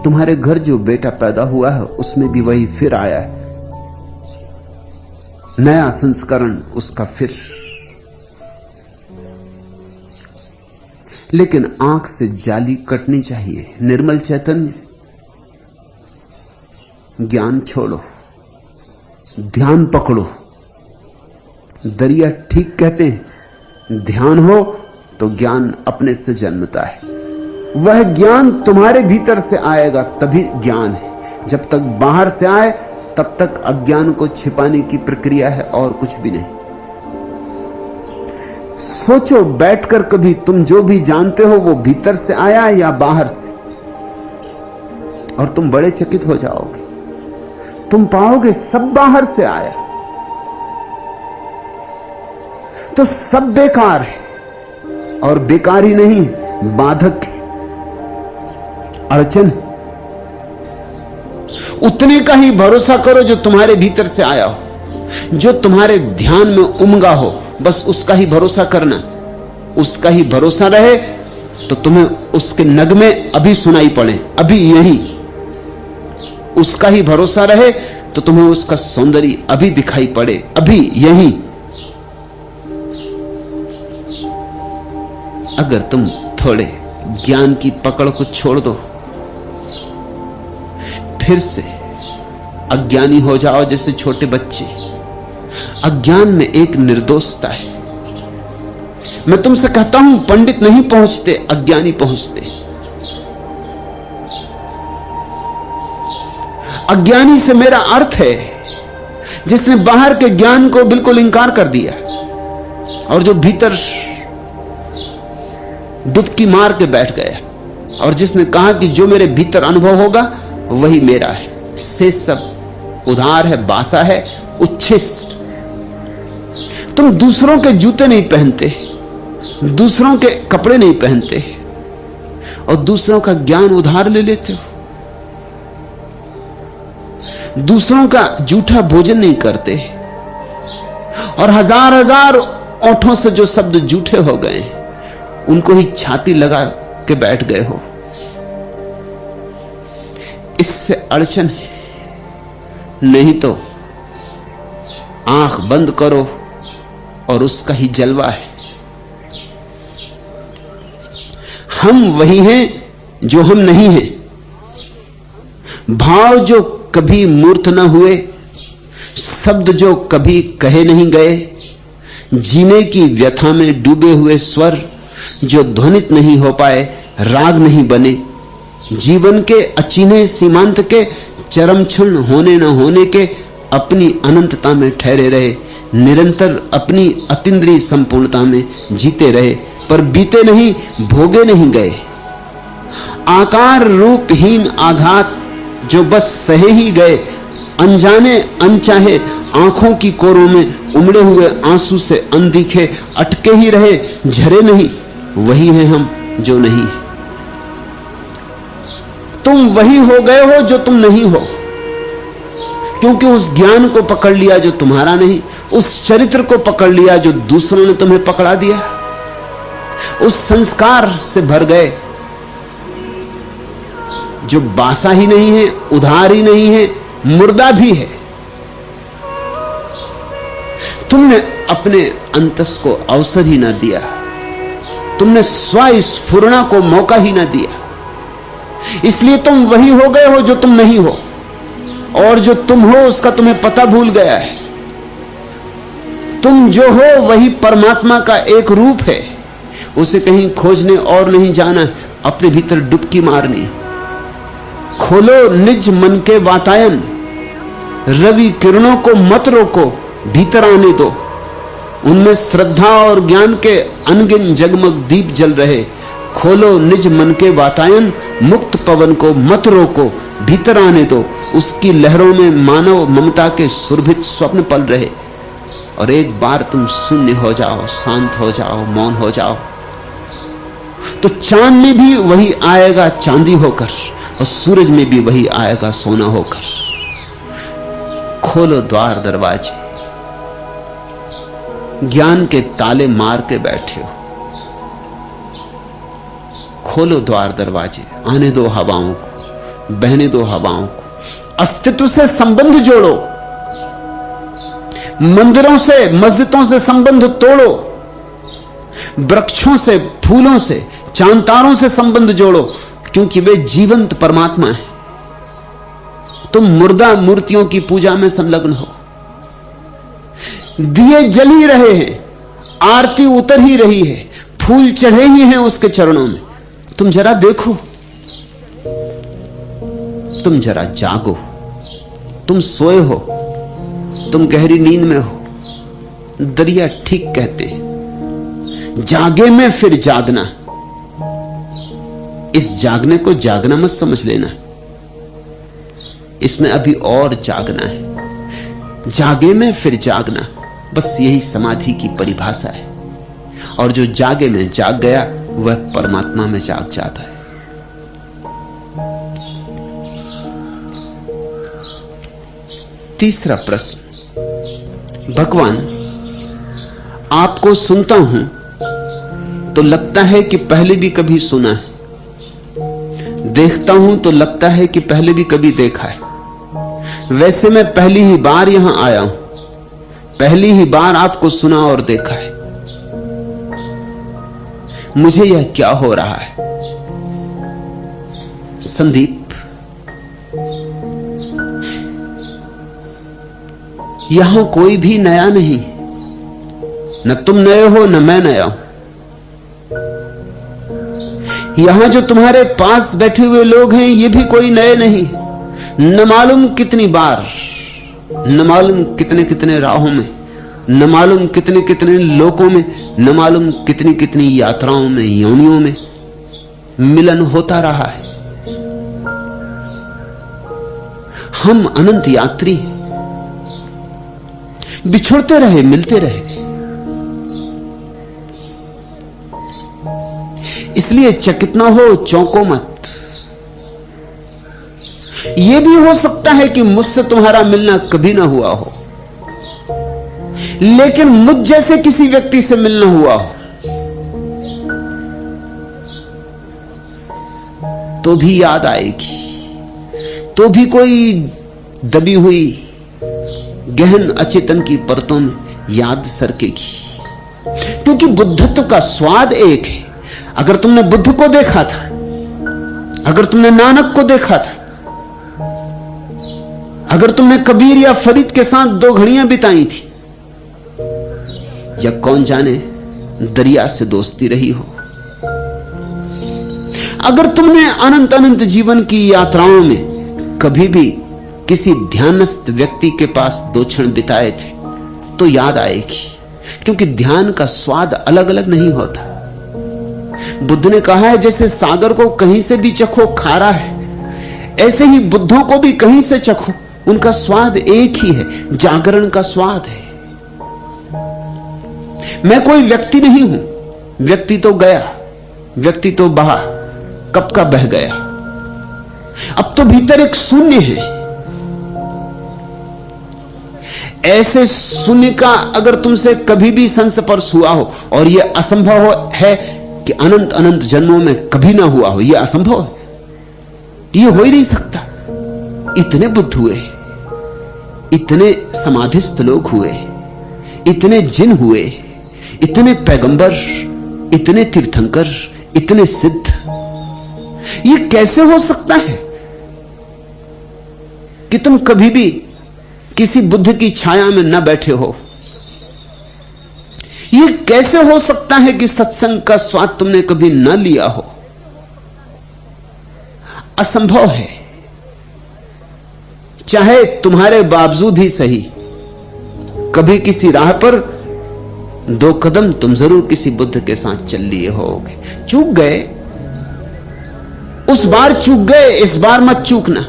तुम्हारे घर जो बेटा पैदा हुआ है उसमें भी वही फिर आया है, नया संस्करण उसका फिर। लेकिन आंख से जाली कटनी चाहिए। निर्मल चैतन्य, ज्ञान छोड़ो, ध्यान पकड़ो। दरिया ठीक कहते हैं, ध्यान हो तो ज्ञान अपने से जन्मता है। वह ज्ञान तुम्हारे भीतर से आएगा तभी ज्ञान है। जब तक बाहर से आए तब तक अज्ञान को छिपाने की प्रक्रिया है और कुछ भी नहीं। सोचो बैठकर कभी, तुम जो भी जानते हो वो भीतर से आया या बाहर से, और तुम बड़े चकित हो जाओगे। तुम पाओगे सब बाहर से आया, तो सब बेकार है। और बेकार ही नहीं, बाधक है, अड़चन। उतने का ही भरोसा करो जो तुम्हारे भीतर से आया हो, जो तुम्हारे ध्यान में उमगा हो, बस उसका ही भरोसा करना। उसका ही भरोसा रहे तो तुम्हें उसके नगमे अभी सुनाई पड़े, अभी यही। उसका ही भरोसा रहे तो तुम्हें उसका सौंदर्य अभी दिखाई पड़े, अभी यही। अगर तुम थोड़े ज्ञान की पकड़ को छोड़ दो, फिर से अज्ञानी हो जाओ जैसे छोटे बच्चे। अज्ञान में एक निर्दोषता है। मैं तुमसे कहता हूं, पंडित नहीं पहुंचते, अज्ञानी पहुंचते। अज्ञानी से मेरा अर्थ है जिसने बाहर के ज्ञान को बिल्कुल इंकार कर दिया और जो भीतर डुबकी मार के बैठ गया, और जिसने कहा कि जो मेरे भीतर अनुभव होगा वही मेरा है। से सब उधार है, बासा है, उच्छिष्ट। तुम दूसरों के जूते नहीं पहनते, दूसरों के कपड़े नहीं पहनते, और दूसरों का ज्ञान उधार ले लेते हो। दूसरों का जूठा भोजन नहीं करते, और हजार हजार ओठों से जो शब्द जूठे हो गए उनको ही छाती लगा के बैठ गए हो। इससे अड़चन है। नहीं तो आंख बंद करो और उसका ही जलवा है। हम वही हैं जो हम नहीं हैं। भाव जो कभी मूर्त न हुए, शब्द जो कभी कहे नहीं गए, जीने की व्यथा में डूबे हुए स्वर जो ध्वनित नहीं हो पाए, राग नहीं बने, जीवन के अचिन्हे सीमांत के चरम क्षण होने न होने के अपनी अनंतता में ठहरे रहे, निरंतर अपनी अतीन्द्रिय संपूर्णता में जीते रहे, पर बीते नहीं, भोगे नहीं गए। आकार रूपहीन आघात जो बस सहे ही गए, अनजाने अनचाहे आंखों की कोरों में उमड़े हुए आंसू से अनदिखे अटके ही रहे, झरे नहीं। वही है हम जो नहीं है। तुम वही हो गए हो जो तुम नहीं हो, क्योंकि उस ज्ञान को पकड़ लिया जो तुम्हारा नहीं, उस चरित्र को पकड़ लिया जो दूसरों ने तुम्हें पकड़ा दिया, उस संस्कार से भर गए जो बासा ही नहीं है, उधार ही नहीं है, मुर्दा भी है। तुमने अपने अंतस को अवसर ही ना दिया, तुमने स्वस्फुरणा को मौका ही ना दिया, इसलिए तुम वही हो गए हो जो तुम नहीं हो, और जो तुम हो उसका तुम्हें पता भूल गया है। तुम जो हो वही परमात्मा का एक रूप है, उसे कहीं खोजने और नहीं जाना, अपने भीतर डुबकी मारनी। खोलो निज मन के वातायन, रवि किरणों को मत रोको, भीतर आने दो। उनमें श्रद्धा और ज्ञान के अनगिन जगमग दीप जल रहे। खोलो निज मन के वातायन, मुक्त पवन को मत रोको, भीतर आने दो। उसकी लहरों में मानव ममता के सुरभित स्वप्न पल रहे। और एक बार तुम शून्य हो जाओ, शांत हो जाओ, मौन हो जाओ, तो चांद में भी वही आएगा चांदी होकर, और सूरज में भी वही आएगा सोना होकर। खोलो द्वार दरवाजे, ज्ञान के ताले मार के बैठे हो। खोलो द्वार दरवाजे, आने दो हवाओं को, बहने दो हवाओं को। अस्तित्व से संबंध जोड़ो, मंदिरों से मस्जिदों से संबंध तोड़ो, वृक्षों से, फूलों से, चांतारों से संबंध जोड़ो, क्योंकि वे जीवंत परमात्मा है। तुम मुर्दा मूर्तियों की पूजा में संलग्न हो। दिए जल ही रहे हैं, आरती उतर ही रही है, फूल चढ़े ही हैं उसके चरणों में। तुम जरा देखो, तुम जरा जागो। तुम सोए हो, तुम गहरी नींद में हो। दरिया ठीक कहते हैं, जागे में फिर जागना। इस जागने को जागना मत समझ लेना, इसमें अभी और जागना है। जागे में फिर जागना, बस यही समाधि की परिभाषा है। और जो जागे में जाग गया वह परमात्मा में जाग जाता है। तीसरा प्रश्न, भगवान आपको सुनता हूं तो लगता है कि पहले भी कभी सुना है, देखता हूं तो लगता है कि पहले भी कभी देखा है। वैसे मैं पहली ही बार यहां आया हूं, पहली ही बार आपको सुना और देखा है। मुझे यह क्या हो रहा है? संदीप, यहां कोई भी नया नहीं, न तुम नए हो न मैं नया हूं। यहां जो तुम्हारे पास बैठे हुए लोग हैं ये भी कोई नए नहीं। न मालूम कितनी बार, न मालूम कितने कितने राहों में, न मालूम कितने कितने लोकों में, न मालूम कितनी कितनी यात्राओं में, योनियों में मिलन होता रहा है। हम अनंत यात्री बिछुड़ते रहे, मिलते रहे। इसलिए चकित ना हो, चौंको मत। यह भी हो सकता है कि मुझसे तुम्हारा मिलना कभी ना हुआ हो, लेकिन मुझ जैसे किसी व्यक्ति से मिलना हुआ हो तो भी याद आएगी, तो भी कोई दबी हुई गहन अचेतन की परतों में याद सरकेगी। क्योंकि बुद्धत्व का स्वाद एक है। अगर तुमने बुद्ध को देखा था, अगर तुमने नानक को देखा था, अगर तुमने कबीर या फरीद के साथ 2 घड़ियां बिताई थी, या कौन जाने दरिया से दोस्ती रही हो, अगर तुमने अनंत अनंत जीवन की यात्राओं में कभी भी किसी ध्यानस्थ व्यक्ति के पास 2 क्षण बिताए थे, तो याद आएगी। क्योंकि ध्यान का स्वाद अलग अलग नहीं होता। बुद्ध ने कहा है, जैसे सागर को कहीं से भी चखो खारा है, ऐसे ही बुद्धों को भी कहीं से चखो, उनका स्वाद एक ही है, जागरण का स्वाद है। मैं कोई व्यक्ति नहीं हूं, व्यक्ति तो गया, व्यक्ति तो बहा, कब का बह गया। अब तो भीतर एक शून्य है। ऐसे शून्य का अगर तुमसे कभी भी संस्पर्श हुआ हो, और यह असंभव है कि अनंत अनंत जन्मों में कभी ना हुआ हो, यह असंभव है, यह हो ही नहीं सकता। इतने बुद्ध हुए, इतने समाधिस्थ लोग हुए, इतने जिन हुए, इतने पैगंबर, इतने तीर्थंकर, इतने सिद्ध, यह कैसे हो सकता है कि तुम कभी भी किसी बुद्ध की छाया में न बैठे हो? ये कैसे हो सकता है कि सत्संग का स्वाद तुमने कभी न लिया हो? असंभव है। चाहे तुम्हारे बावजूद ही सही, कभी किसी राह पर 2 कदम तुम जरूर किसी बुद्ध के साथ चल लिए होगे। चूक गए, उस बार चूक गए, इस बार मत चूकना।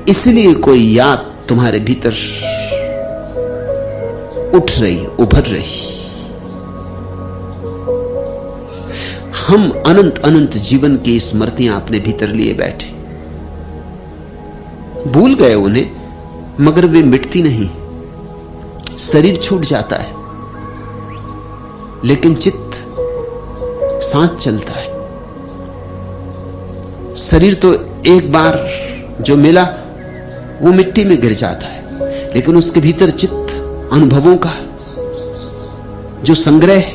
इसलिए कोई याद तुम्हारे भीतर उठ रही, उभर रही। हम अनंत अनंत जीवन की स्मृतियां अपने भीतर लिए बैठे, भूल गए उन्हें, मगर वे मिटती नहीं। शरीर छूट जाता है लेकिन चित्त साथ चलता है। शरीर तो एक बार जो मिला वो मिट्टी में गिर जाता है, लेकिन उसके भीतर चित्त अनुभवों का जो संग्रह है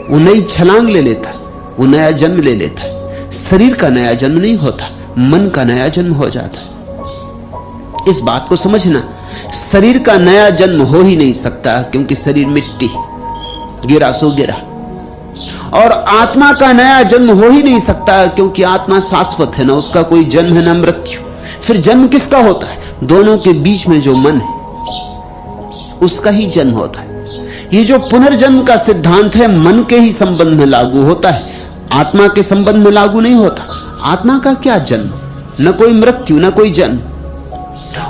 वो नई छलांग ले लेता है, वो नया जन्म ले लेता है। शरीर का नया जन्म नहीं होता, मन का नया जन्म हो जाता है। इस बात को समझना, शरीर का नया जन्म हो ही नहीं सकता, क्योंकि शरीर मिट्टी, गिरा सो गिरा। और आत्मा का नया जन्म हो ही नहीं सकता, क्योंकि आत्मा शाश्वत है, ना उसका कोई जन्म है ना मृत्यु। फिर जन्म किसका होता है? दोनों के बीच में जो मन है उसका ही जन्म होता है। ये जो पुनर्जन्म का सिद्धांत है मन के ही संबंध में लागू होता है, आत्मा के संबंध में लागू नहीं होता। आत्मा का क्या जन्म, न कोई मृत्यु न कोई जन्म।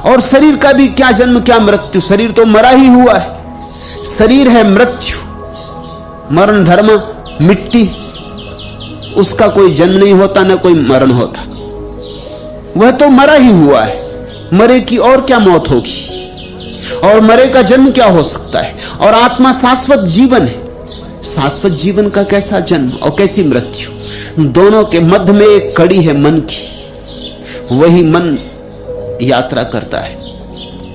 और शरीर का भी क्या जन्म क्या मृत्यु, शरीर तो मरा ही हुआ है। शरीर है मृत्यु, मरण धर्म, मिट्टी, उसका कोई जन्म नहीं होता न कोई मरण होता, वह तो मरा ही हुआ है। मरे की और क्या मौत होगी, और मरे का जन्म क्या हो सकता है? और आत्मा शाश्वत जीवन है, शाश्वत जीवन का कैसा जन्म और कैसी मृत्यु? दोनों के मध्य में एक कड़ी है मन की। वही मन यात्रा करता है,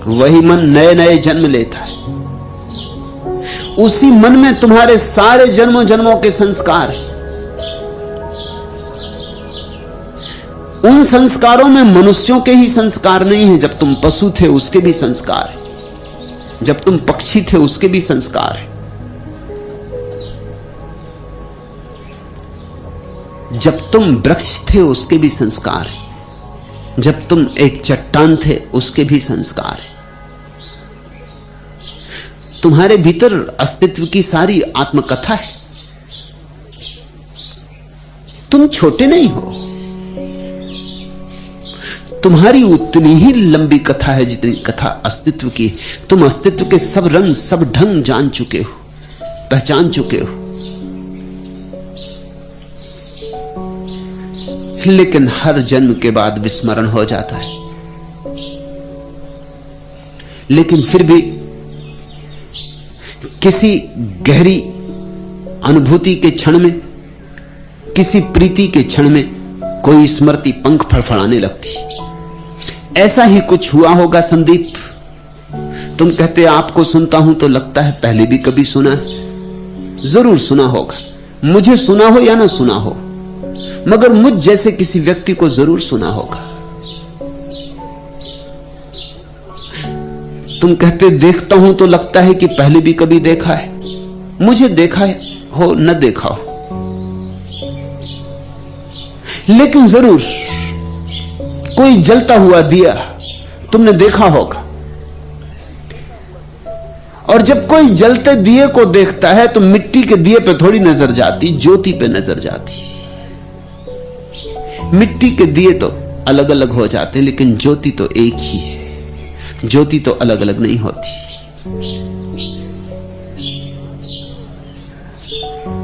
वही मन नए नए जन्म लेता है। उसी मन में तुम्हारे सारे जन्मों जन्मों के संस्कार हैं। उन संस्कारों में मनुष्यों के ही संस्कार नहीं है। जब तुम पशु थे उसके भी संस्कार है, जब तुम पक्षी थे उसके भी संस्कार है, जब तुम वृक्ष थे उसके भी संस्कार है, जब तुम एक चट्टान थे उसके भी संस्कार है। तुम्हारे भीतर अस्तित्व की सारी आत्मकथा है। तुम छोटे नहीं हो, तुम्हारी उतनी ही लंबी कथा है जितनी कथा अस्तित्व की। तुम अस्तित्व के सब रंग सब ढंग जान चुके हो, पहचान चुके हो। लेकिन हर जन्म के बाद विस्मरण हो जाता है। लेकिन फिर भी किसी गहरी अनुभूति के क्षण में, किसी प्रीति के क्षण में कोई स्मृति पंख फड़फड़ाने लगती। ऐसा ही कुछ हुआ होगा संदीप। तुम कहते आपको सुनता हूं तो लगता है पहले भी कभी सुना है। जरूर सुना होगा, मुझे सुना हो या ना सुना हो, मगर मुझ जैसे किसी व्यक्ति को जरूर सुना होगा। तुम कहते देखता हूं तो लगता है कि पहले भी कभी देखा है। मुझे देखा हो न देखा हो, लेकिन जरूर कोई जलता हुआ दिया तुमने देखा होगा। और जब कोई जलते दिए को देखता है तो मिट्टी के दिए पे थोड़ी नजर जाती, ज्योति पे नजर जाती। मिट्टी के दिए तो अलग अलग हो जाते, लेकिन ज्योति तो एक ही है। ज्योति तो अलग अलग नहीं होती।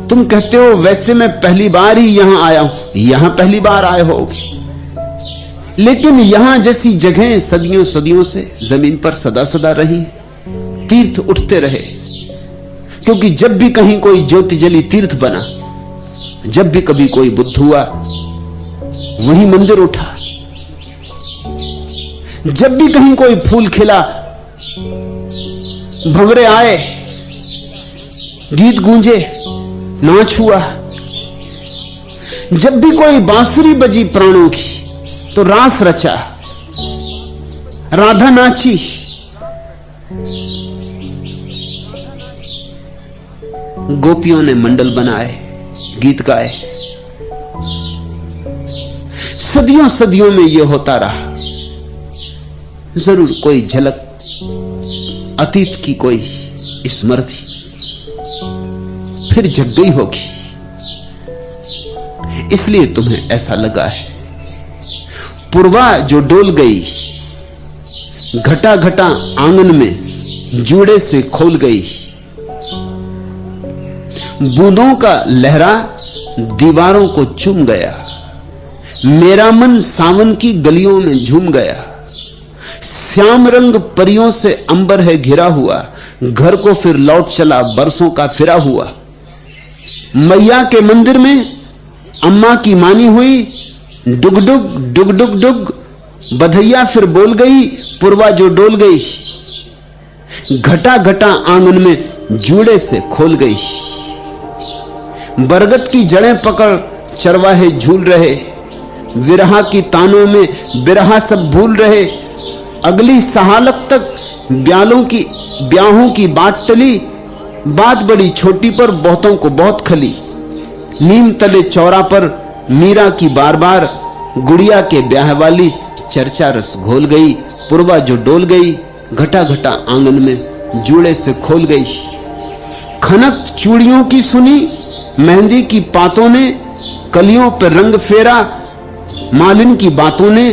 तुम कहते हो वैसे मैं पहली बार ही यहां आया हूं। यहां पहली बार आए हो, लेकिन यहां जैसी जगह सदियों सदियों से जमीन पर सदा सदा रही, तीर्थ उठते रहे। क्योंकि जब भी कहीं कोई ज्योति जली तीर्थ बना, जब भी कभी कोई बुद्ध हुआ वही मंदिर उठा, जब भी कहीं कोई फूल खिला भंवरे आए, गीत गूंजे, नाच हुआ। जब भी कोई बांसुरी बजी प्राणों की तो रास रचा, राधा नाची। गोपियों ने मंडल बनाए, गीत गाए। सदियों सदियों में यह होता रहा। जरूर कोई झलक अतीत की, कोई स्मृति फिर जग गई होगी, इसलिए तुम्हें ऐसा लगा है। पूर्वा जो डोल गई, घटा घटा आंगन में जूड़े से खोल गई। बूंदों का लहरा दीवारों को चूम गया, मेरा मन सावन की गलियों में झूम गया। श्याम रंग परियों से अंबर है घिरा हुआ, घर को फिर लौट चला बरसों का फिरा हुआ। मैया के मंदिर में अम्मा की मानी हुई, डुग डुग डुग डुग डुग बधैया फिर बोल गई। पूर्वा जो डोल गई, घटा घटा आंगन में जूड़े से खोल गई। बरगद की जड़ें पकड़ चरवाहे झूल रहे, विरहा की तानों में बिरहा सब भूल रहे। अगली सहालत तक ब्याहों की बात टली, बात बड़ी छोटी पर बहुतों को बहुत खली। नीम तले चौरा पर मीरा की बार बार, गुड़िया के ब्याह वाली चर्चा रस घोल गई। पूर्वा जो डोल गई, घटा घटा आंगन में जूड़े से खोल गई। खनक चूड़ियों की सुनी मेहंदी की पातों ने, कलियों पर रंग फेरा मालिन की बातों ने।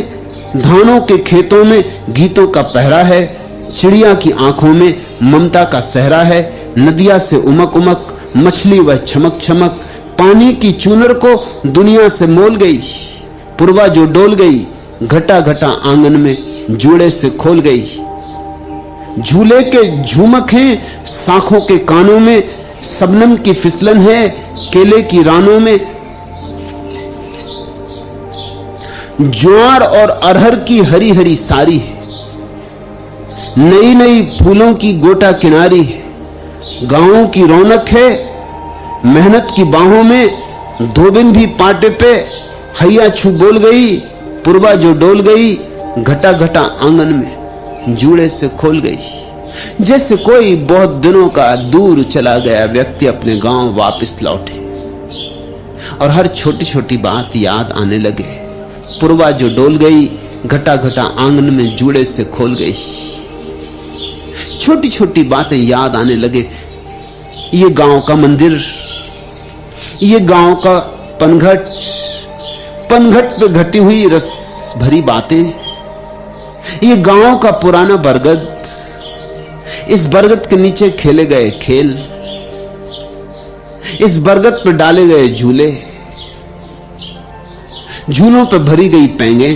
धानों के खेतों में गीतों का पहरा है, चिड़िया की आंखों में ममता का सहरा है। नदिया से उमक उमक मछली वह छमक छमक, पानी की चूनर को दुनिया से मोल गई। पूर्वा जो डोल गई, घटा घटा आंगन में जूड़े से खोल गई। झूले के झूमक हैं शाखों के कानों में, सबनम की फिसलन है केले की रानों में। ज्वार और अरहर की हरी हरी सारी है, नई नई फूलों की गोटा किनारी है। गांवों की रौनक है मेहनत की बाहों में, धोबिन भी पाटे पे हैया छू बोल गई। पूर्वा जो डोल गई, घटा घटा आंगन में जूड़े से खोल गई। जैसे कोई बहुत दिनों का दूर चला गया व्यक्ति अपने गांव वापस लौटे और हर छोटी छोटी बात याद आने लगे। पूर्वा जो डोल गई, घटा घटा आंगन में जूड़े से खोल गई। छोटी छोटी बातें याद आने लगे। ये गांव का मंदिर, ये गांव का पनघट, पनघट पे घटी हुई रस भरी बातें, ये गांव का पुराना बरगद, इस बरगद के नीचे खेले गए खेल, इस बरगद पे डाले गए झूले, झूलों पे भरी गई पेंगे,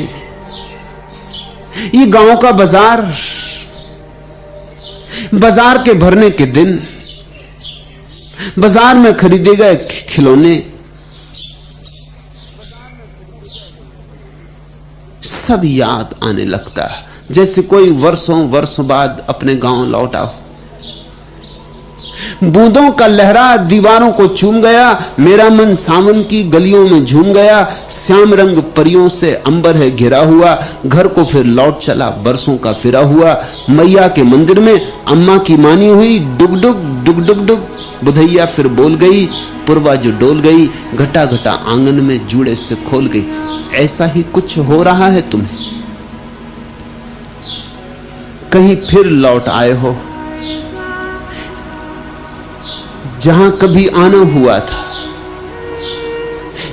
ये गांव का बाजार, बाजार के भरने के दिन, बाजार में खरीदे गए खिलौने, सब याद आने लगता है। जैसे कोई वर्षों वर्षों बाद अपने गांव लौटा हो। बूंदों का लहरा दीवारों को चूम गया, मेरा मन सावन की गलियों में झूम गया। श्याम रंग परियों से अंबर है घिरा हुआ, घर को फिर लौट चला बरसों का फिरा हुआ। मैया के मंदिर में अम्मा की मानी हुई, डुग डुग डुग डुग डुग बुधैया फिर बोल गई। पूर्वा जो डोल गई, घटा घटा आंगन में जूड़े से खोल गई। ऐसा ही कुछ हो रहा है तुम्हें, कहीं फिर लौट आए हो जहां कभी आना हुआ था।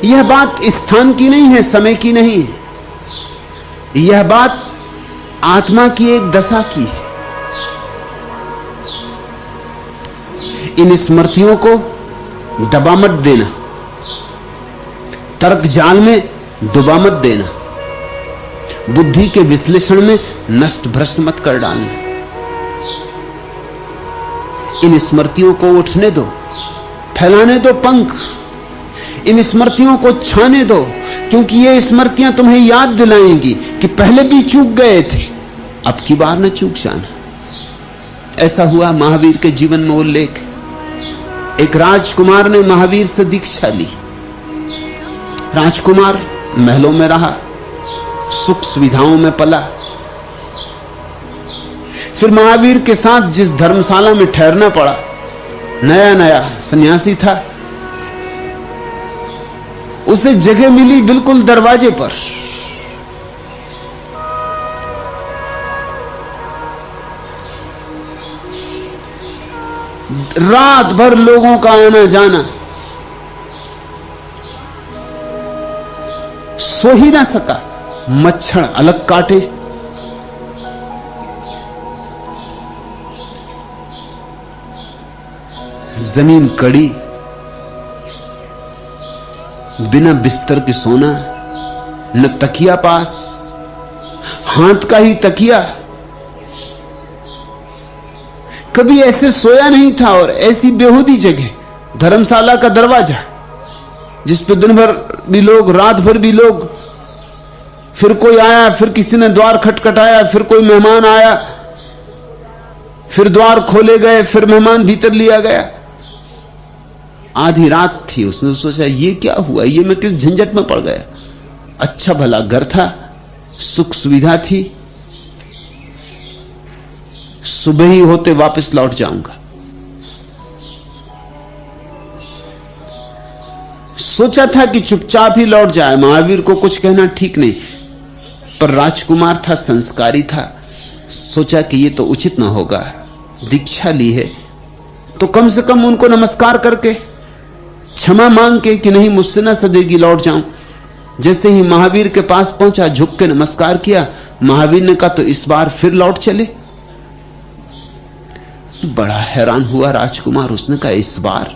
यह बात स्थान की नहीं है, समय की नहीं है, यह बात आत्मा की एक दशा की है। इन स्मृतियों को दबा मत देना, तर्क जाल में डुबा मत देना, बुद्धि के विश्लेषण में नष्ट भ्रष्ट मत कर डालना। इन स्मृतियों को उठने दो, फैलाने दो पंख, इन स्मृतियों को छाने दो, क्योंकि ये स्मृतियां तुम्हें याद दिलाएंगी कि पहले भी चूक गए थे, अब की बार न चूक जाना। ऐसा हुआ महावीर के जीवन में उल्लेख। एक राजकुमार ने महावीर से दीक्षा ली। राजकुमार महलों में रहा, सुख सुविधाओं में पला। फिर महावीर के साथ जिस धर्मशाला में ठहरना पड़ा, नया नया सन्यासी था, उसे जगह मिली बिल्कुल दरवाजे पर। रात भर लोगों का आना जाना, सो ही ना सका, मच्छर अलग काटे। जमीन कड़ी, बिना बिस्तर के सोना, न तकिया पास, हाथ का ही तकिया। कभी ऐसे सोया नहीं था। और ऐसी बेहूदी जगह, धर्मशाला का दरवाजा जिस पे दिन भर भी लोग, रात भर भी लोग, फिर कोई आया, फिर किसी ने द्वार खटखटाया, फिर कोई मेहमान आया, फिर द्वार खोले गए, फिर मेहमान भीतर लिया गया। आधी रात थी, उसने सोचा ये क्या हुआ, ये मैं किस झंझट में पड़ गया। अच्छा भला घर था, सुख सुविधा थी, सुबह ही होते वापस लौट जाऊंगा। सोचा था कि चुपचाप ही लौट जाए, महावीर को कुछ कहना ठीक नहीं, पर राजकुमार था, संस्कारी था, सोचा कि ये तो उचित ना होगा। दीक्षा ली है तो कम से कम उनको नमस्कार करके, क्षमा मांग के कि नहीं मुझसे ना सदेगी, लौट जाऊं। जैसे ही महावीर के पास पहुंचा, झुक के नमस्कार किया। महावीर ने कहा तो इस बार फिर लौट चले। बड़ा हैरान हुआ राजकुमार, उसने कहा इस बार?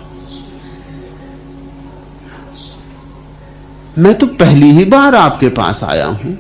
मैं तो पहली ही बार आपके पास आया हूं,